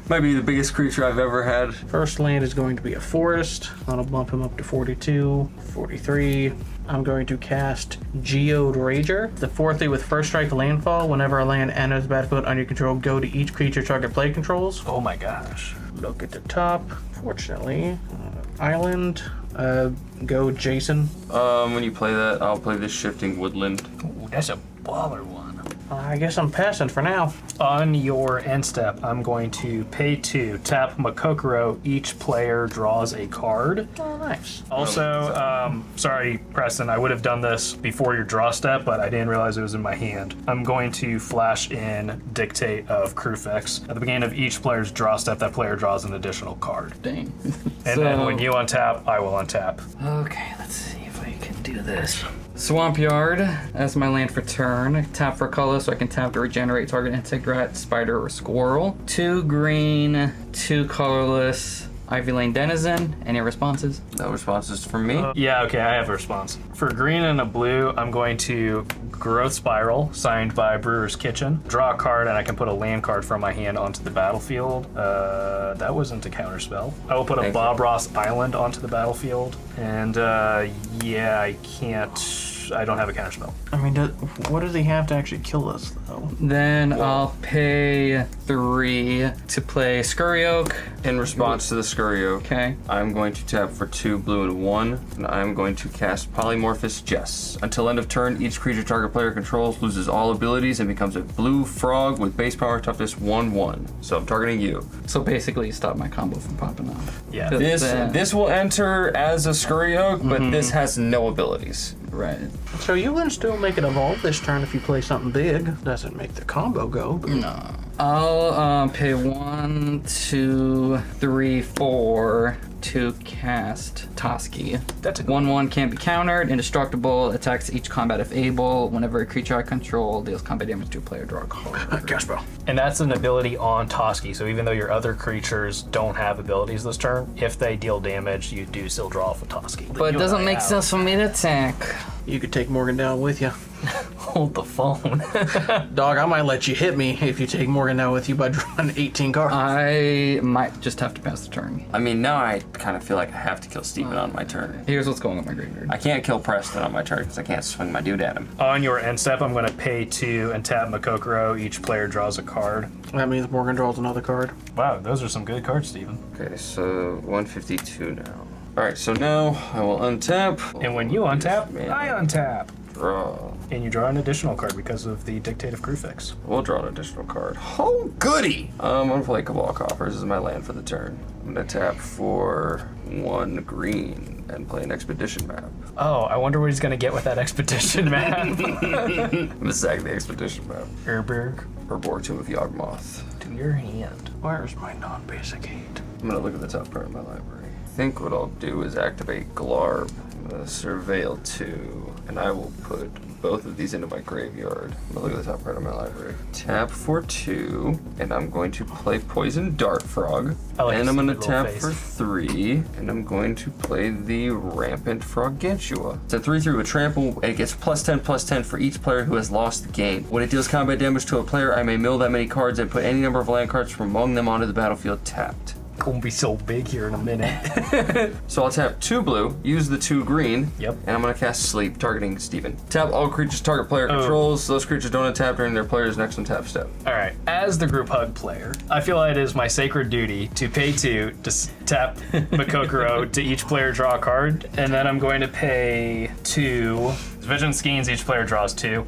Might be the biggest creature I've ever had. First land is going to be a forest. That'll bump him up to 42, 43. I'm going to cast Geode Rager. The 4/3 with first strike landfall. Whenever a land enters the battlefield under your control, go to each creature target play controls. Oh my gosh. Look at the top. Fortunately, island. Go Jason. When you play that, I'll play this Shifting Woodland. Ooh, that's a baller one. I guess I'm passing for now. On your end step, I'm going to pay 2, tap Makokoro. Each player draws a card. Oh, nice. Also, sorry, Preston, I would have done this before your draw step, but I didn't realize it was in my hand. I'm going to flash in Dictate of Crufix. At the beginning of each player's draw step, that player draws an additional card. Dang. And then when you untap, I will untap. Okay, let's see if I can do this. Swamp Yard as my land for turn. Tap for color so I can tap to regenerate target insect, rat, spider, or squirrel. 2 green, 2 colorless. Ivy Lane Denizen. Any responses? No responses from me. Yeah, okay, I have a response. For green and a blue, I'm going to Growth Spiral, signed by Brewer's Kitchen. Draw a card, and I can put a land card from my hand onto the battlefield. That wasn't a counterspell. I will put a Bob Ross Island onto the battlefield. And, yeah, I don't have a counterspell. I mean, what does he have to actually kill us, though? Then I'll pay 3 to play Scurry Oak. In response to the Scurry Oak, Okay. I'm going to tap for 2 blue and 1, and I'm going to cast Polymorphous Jess. Until end of turn, each creature target player controls loses all abilities and becomes a blue frog with base power toughness 1/1. So I'm targeting you. So basically, you stop my combo from popping off. Yeah. This will enter as a Scurry Oak, but this has no abilities. Right. So you can still make it evolve this turn if you play something big. Doesn't make the combo go. But No. I'll pay 1, 2, 3, 4 to cast Toski. That's a 1/1 can't be countered. Indestructible. Attacks each combat if able. Whenever a creature I control deals combat damage to a player, draw a card. Gaspo. And that's an ability on Toski, so even though your other creatures don't have abilities this turn, if they deal damage, you do still draw off a Toski. But it doesn't make sense for me to attack. You could take Morgan down with you. Hold the phone. Dog, I might let you hit me if you take Morgan down with you by drawing 18 cards. I might just have to pass the turn. I mean, now I kind of feel like I have to kill Steven on my turn. Here's what's going on my graveyard. I can't kill Preston on my turn because I can't swing my dude at him. On your end step, I'm going to pay 2 and tap Makokoro. Each player draws a card. That means Morgan draws another card. Wow, those are some good cards, Steven. Okay, so 152 now. All right, so now I will untap. And when you untap, Man. I untap. Draw. And you draw an additional card because of the Dictate of Crufix. We'll draw an additional card. Oh, goody! I'm gonna play Cabal Coffers. This is my land for the turn. I'm gonna tap for 1 green and play an Expedition map. Oh, I wonder what he's going to get with that Expedition map. I'm gonna sack the Expedition map. Urberg, Herbor Tomb of Yawgmoth. to your hand. Where's my non-basic 8? I'm gonna look at the top part of my library. I think what I'll do is activate Glarb. I'm gonna Surveil 2, and I will put both of these into my graveyard. I'm gonna look at the top part of my library. Tap for 2, and I'm going to play Poison Dart Frog. I like And I'm his gonna little tap face. for 3, and I'm going to play the Rampant Frogantua. It's a 3/3 with trample, and it gets +10/+10 for each player who has lost the game. When it deals combat damage to a player, I may mill that many cards and put any number of land cards from among them onto the battlefield tapped. Gonna be so big here in a minute. So I'll tap 2 blue, use the 2 green, Yep. and I'm gonna cast Sleep, targeting Steven. Tap all creatures target player controls. Those creatures don't untap during their player's next untap step. All right, as the group hug player, I feel like it is my sacred duty to pay 2 to tap Makokoro to each player draw a card, and then I'm going to pay 2. Vision Skeins, each player draws 2.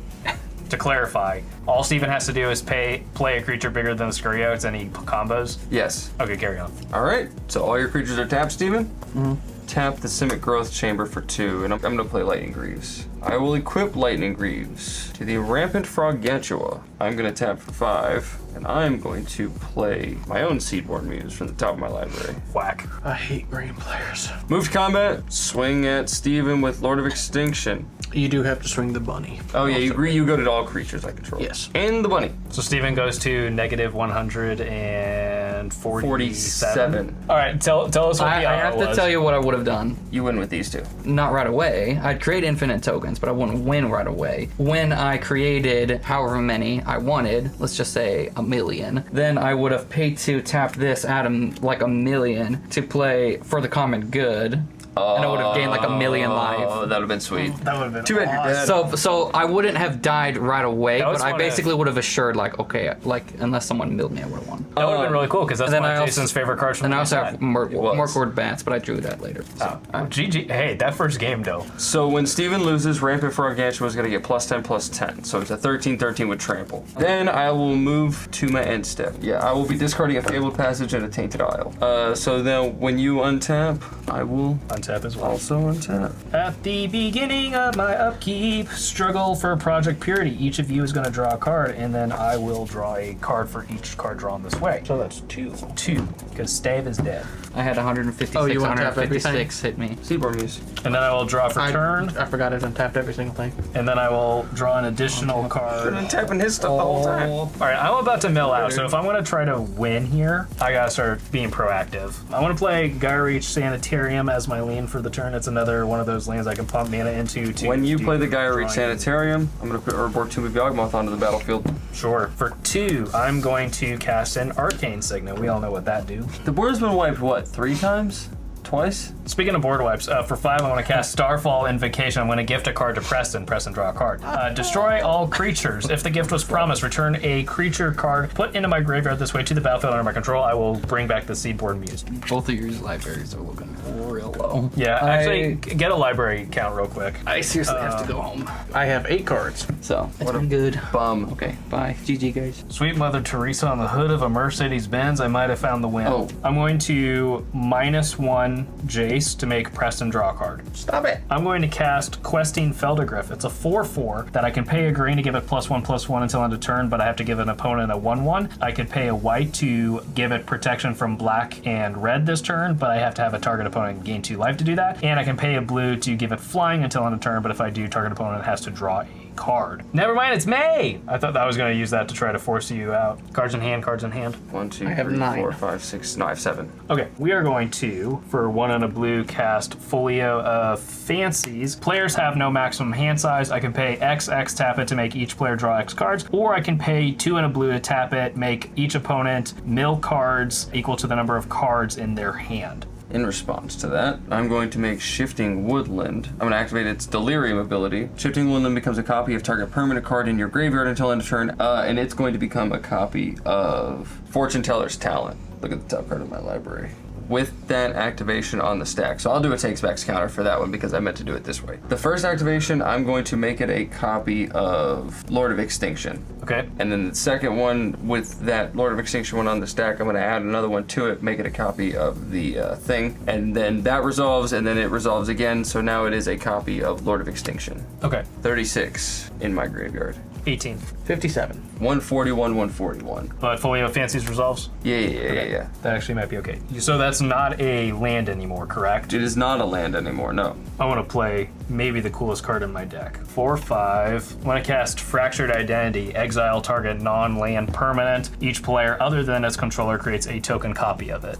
To clarify, all Steven has to do is play a creature bigger than the Scurry Oaks, any combos. Yes. Okay, carry on. All right. So all your creatures are tapped, Steven? Mm-hmm. tap the Simic Growth Chamber for 2, and I'm gonna play Lightning Greaves. I will equip Lightning Greaves to the Rampant Froggantua. I'm gonna tap for 5, and I'm going to play my own Seedborn Muse from the top of my library. Whack. I hate green players. Move to combat, swing at Steven with Lord of Extinction. You do have to swing the bunny. Oh yeah, you go to all creatures I control. Yes. And the bunny. So Steven goes to negative 147. All right, tell us what I the have to tell you what I would have done. You win with these two. Not right away. I'd create infinite tokens, but I wouldn't win right away. When I created however many I wanted, let's just say 1 million, then I would have paid to tap this at like 1 million to play for the common good. And I would have gained like 1 million life. Oh, that would have been sweet. That would have been Too bad you're dead. So I wouldn't have died right away, That was but I fun basically would have assured like, okay, like unless someone milled me, I would have won. That would have been really cool because that's And then one I of also- Jason's favorite cards from And the I also set. have Morcord Bats, but I drew that later. So, GG. Hey, that first game though. So when Steven loses, Rampant Froggantua is going to get +10/+10. So it's a 13/13 with trample. Then I will move to my end step. Yeah, I will be discarding a Fabled Passage and a Tainted Isle. So then when you untap, I will Untap as well. also untap. At the beginning of my upkeep, struggle for Project Purity. Each of you is going to draw a card, and then I will draw a card for each card drawn this way. So that's 2. 2, because Stave is dead. I had 156, Oh, you untap 156 hit me. Seedborn Muse. And then I will draw for turn, I forgot I untapped every single thing. and then I will draw an additional card. Been tapping his stuff the whole time. All right, I'm about to mill out, so if I want to try to win here, I gotta start being proactive. I want to play Gyre Reach Sanitarium as my lane for the turn. It's another one of those lanes I can pump mana into. When you do play the Gyre Reach drawing. Sanitarium, I'm going to put Urborg Tomb of Yawgmoth onto the battlefield. Sure. For 2, I'm going to cast an Arcane Signet. We all know what that do. The board's been wiped, what, 3 times? Twice? Speaking of board wipes, for 5, I want to cast Starfall Invocation. I'm going to gift a card to Preston. Preston, draw a card. Destroy all creatures. If the gift was promised, return a creature card put into my graveyard this way to the battlefield under my control. I will bring back the Seedborn Muse. Both of your libraries are looking real low. Yeah, actually, get a library count real quick. I seriously have to go home. I have 8 cards. So, it's been good. Bum. Okay, bye. GG, guys. Sweet Mother Teresa on the hood of a Mercedes Benz. I might have found the win. Oh. I'm going to -1 Jace to make Preston draw a card. Stop it. I'm going to cast Questing Feldergriff. It's a 4/4 that I can pay a green to give it +1/+1 until end of turn, but I have to give an opponent a 1/1. I can pay a white to give it protection from black and red this turn, but I have to have a target opponent gain 2 life to do that. And I can pay a blue to give it flying until end of turn, but if I do, target opponent has to draw a card. Never mind, it's May! I thought I was going to use that to try to force you out. Cards in hand, cards in hand. 1, 2, I have 3, 9. 4, 5, 6. No, I have 7. Okay, we are going to, for 1 and a blue, cast Folio of Fancies. Players have no maximum hand size. I can pay XX, tap it to make each player draw X cards, or I can pay 2 and a blue to tap it, make each opponent mill cards equal to the number of cards in their hand. In response to that, I'm going to make Shifting Woodland. I'm going to activate its Delirium ability. Shifting Woodland becomes a copy of target permanent card in your graveyard until end of turn, and it's going to become a copy of Fortune Teller's Talent. Look at the top card of my library. With that activation on the stack. So I'll do a takes backs counter for that one because I meant to do it this way. The first activation, I'm going to make it a copy of Lord of Extinction. Okay. And then the second one, with that Lord of Extinction one on the stack, I'm going to add another one to it, make it a copy of the thing. And then that resolves, and then it resolves again. So now it is a copy of Lord of Extinction. Okay. 36 in my graveyard. 18. 57. 141, 141. But Folio of Fancies resolves? Yeah. That actually might be okay. So that's not a land anymore, correct? It is not a land anymore, no. I want to play maybe the coolest card in my deck. 4/5. I want to cast Fractured Identity. Exile target non-land permanent. Each player other than its controller creates a token copy of it.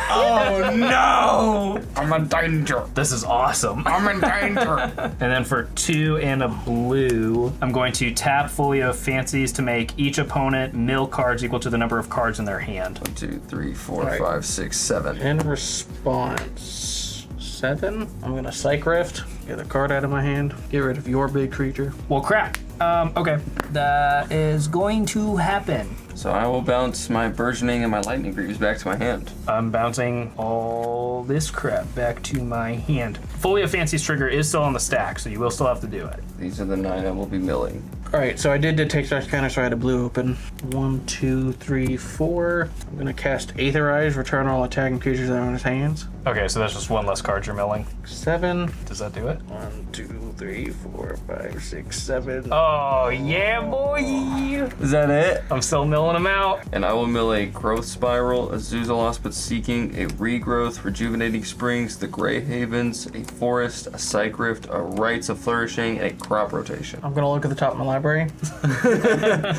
Oh no! I'm in danger. This is awesome. I'm in danger. And then for 2 and a blue, I'm going to tap Folio of Fancies to make each opponent mill cards equal to the number of cards in their hand. 1, 2, 3, 4, Right. 5, 6, 7. In response, 7. I'm gonna Psych Rift, get a card out of my hand, get rid of your big creature. Well, crap. Okay. That is going to happen. So I will bounce my Burgeoning and my Lightning Greaves back to my hand. I'm bouncing all this crap back to my hand. Folio of Fancies trigger is still on the stack, so you will still have to do it. These are the 9 I will be milling. All right, so I did detect our scanner, so I had a blue open. 1, 2, 3, 4. I'm gonna cast Aetherize, return all attacking creatures that are in his hands. Okay, so that's just one less card you're milling. 7. Does that do it? 1, 2, 3, 4, 5, 6, 7. Oh, yeah, boy! Is that it? I'm still milling them out. And I will mill a Growth Spiral, a Zuzalospid Seeking, a Regrowth, Rejuvenating Springs, the Grey Havens, a Forest, a Psych Rift, a Rites of Flourishing, and a Crop Rotation. I'm gonna look at the top of my library.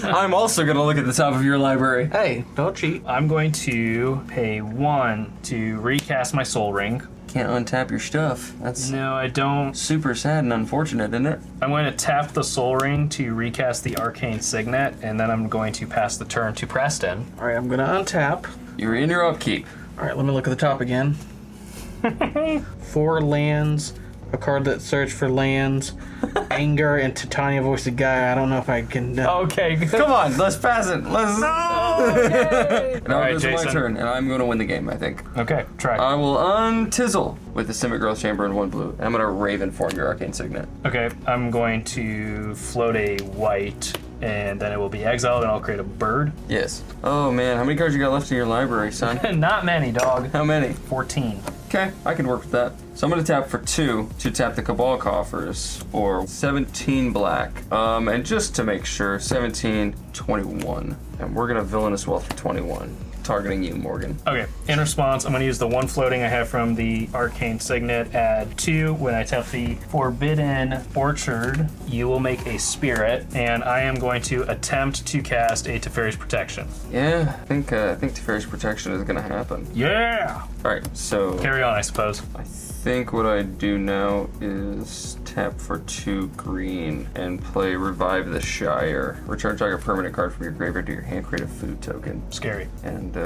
I'm also gonna look at the top of your library. Hey, don't cheat. I'm going to pay 1 to recast my Soul Ring. Can't untap your stuff. That's No, I don't. super sad and unfortunate, isn't it? I'm going to tap the Soul Ring to recast the Arcane Signet, and then I'm going to pass the turn to Preston. All right, I'm gonna untap. You're in your upkeep. All right, let me look at the top again. 4 lands, a card that searched for lands, Anger, and Titania Voice of Gaia. I don't know if I can. Okay, good. Come on, let's pass it. Let's. Okay. Now Alright, this is my Jason. turn, and I'm gonna win the game, I think. Okay, try. I will untizzle with the Simic Growth Chamber and 1 blue, and I'm gonna Raven form your Arcane Signet. Okay, I'm going to float a white, and then it will be exiled, and I'll create a bird. Yes. Oh man, how many cards you got left in your library, son? Not many, dog. How many? 14. Okay, I can work with that. So I'm gonna tap for 2 to tap the Cabal Coffers, or 17 black. And just to make sure, 17, 21. And we're gonna Villainous Wealth for 21. Targeting you, Morgan. Okay, in response, I'm going to use the 1 floating I have from the Arcane Signet, add 2. When I tap the Forbidden Orchard, you will make a spirit, and I am going to attempt to cast a Teferi's Protection. Yeah, I think Teferi's Protection is gonna happen. Yeah! Alright, so Carry on, I suppose. I think what I do now is tap for 2 green and play Revive the Shire. Return target permanent card from your graveyard to your hand, create a food token. Scary. And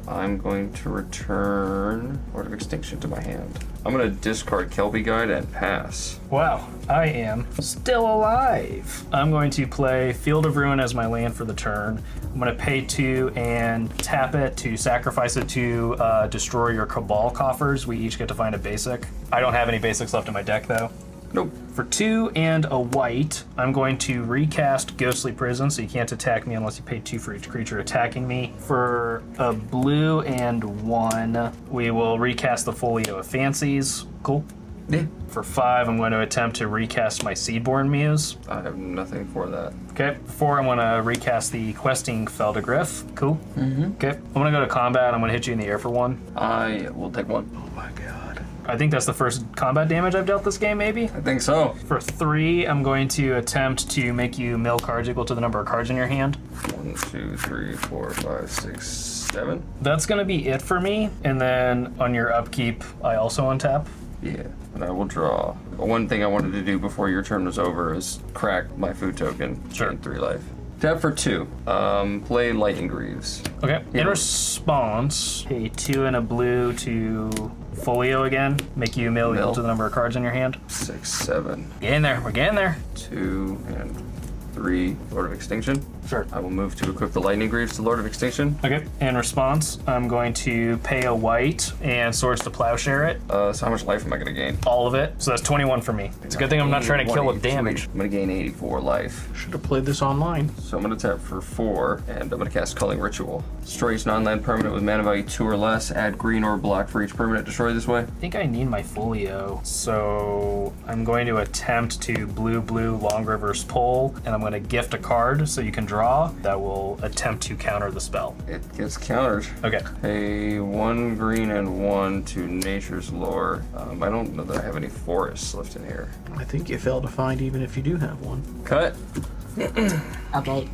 I'm going to return Lord of Extinction to my hand. I'm going to discard Kelpie Guide and pass. Wow, I am still alive. I'm going to play Field of Ruin as my land for the turn. I'm going to pay 2 and tap it to sacrifice it to destroy your Cabal Coffers. We each get to find a basic. I don't have any basics left in my deck, though. Nope. For 2 and a white, I'm going to recast Ghostly Prison, so you can't attack me unless you pay 2 for each creature attacking me. For a blue and 1, we will recast the Folio of Fancies. Cool. Yeah. For 5, I'm going to attempt to recast my Seedborn Muse. I have nothing for that. Okay. 4, I'm going to recast the Questing Feldegriff. Cool. Okay. I'm going to go to combat. I'm going to hit you in the air for 1. I will take 1. Oh my god. I think that's the first combat damage I've dealt this game, maybe? I think so. For 3, I'm going to attempt to make you mill cards equal to the number of cards in your hand. 1, 2, 3, 4, 5, 6, 7. That's going to be it for me. And then on your upkeep, I also untap. Yeah, and I will draw. One thing I wanted to do before your turn was over is crack my food token. Sure. Gain 3 life. Tap for 2. Play Lightning Greaves. Okay. Yeah. In response, a 2 and a blue to Folio again. Make you mill equal Mill. to the number of cards in your hand. 6, 7. Getting there. We're getting there. 2 and 3. Lord of Extinction. Sure. I will move to equip the Lightning Greaves to Lord of Extinction. Okay. In response, I'm going to pay a white and Swords to Plowshare it. So how much life am I gonna gain? All of it. So that's 21 for me. It's a good thing I'm not trying to kill with 81, damage. I'm gonna gain 84 life. Should have played this online. So I'm gonna tap for 4, and I'm gonna cast Culling Ritual. Destroy each non-land permanent with mana value 2 or less. Add green or black for each permanent destroyed this way. I think I need my Folio. So I'm going to attempt to blue long reverse pull, and I'm going to gift a card so you can draw. That will attempt to counter the spell. It gets countered. Okay. Pay 1 green and 1 to Nature's Lore. I don't know that I have any forests left in here. I think you failed to find even if you do have one. Cut. Okay.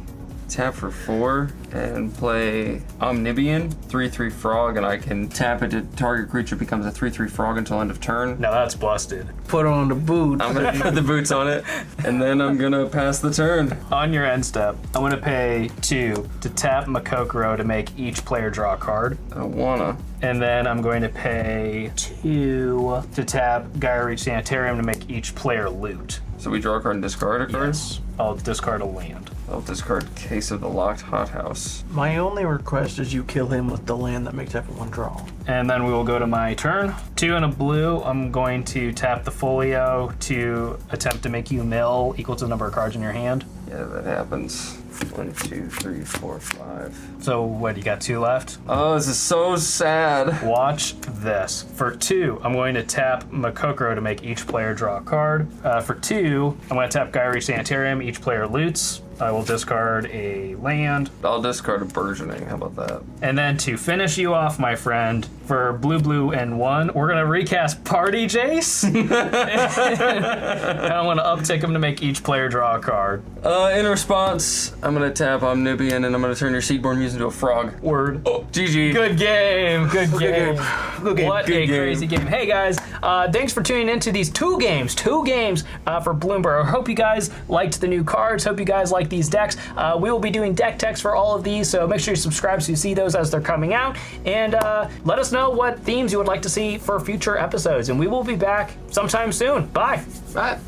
Tap for 4 and play Omnibian, 3/3 frog, and I can tap it to target creature becomes a 3/3 frog until end of turn. Now that's busted. Put on the boot. I'm gonna put the boots on it, and then I'm gonna pass the turn. On your end step, I'm going to pay 2 to tap Makokoro to make each player draw a card. I wanna. And then I'm going to pay 2 to tap Gaia Reach Sanitarium to make each player loot. So we draw a card and discard a card? Yes. I'll discard a land. I'll discard Case of the Locked Hothouse. My only request is you kill him with the land that makes everyone draw. And then we will go to my turn. 2 and a blue, I'm going to tap the Folio to attempt to make you mill equal to the number of cards in your hand. Yeah, that happens. 1, 2, 3, 4, 5. So what, you got 2 left? Oh, this is so sad. Watch this. For 2, I'm going to tap Makokoro to make each player draw a card. For 2, I'm going to tap Gyrie Sanitarium. Each player loots. I will discard a land. I'll discard a burgeoning. How about that? And then to finish you off, my friend, for blue, and 1, we're going to recast Party Jace. And I want to uptick him to make each player draw a card. In response, I'm going to tap Omnibian and I'm going to turn your Seedborn Muse into a frog. Word. Oh, GG. Good game. Good game. What Good a game. crazy game. Hey guys, thanks for tuning into these 2 games for Bloomborough. Hope you guys liked the new cards. Hope you guys liked these decks. We will be doing deck techs for all of these, so make sure you subscribe so you see those as they're coming out. And let us know what themes you would like to see for future episodes. And we will be back sometime soon. Bye. Bye.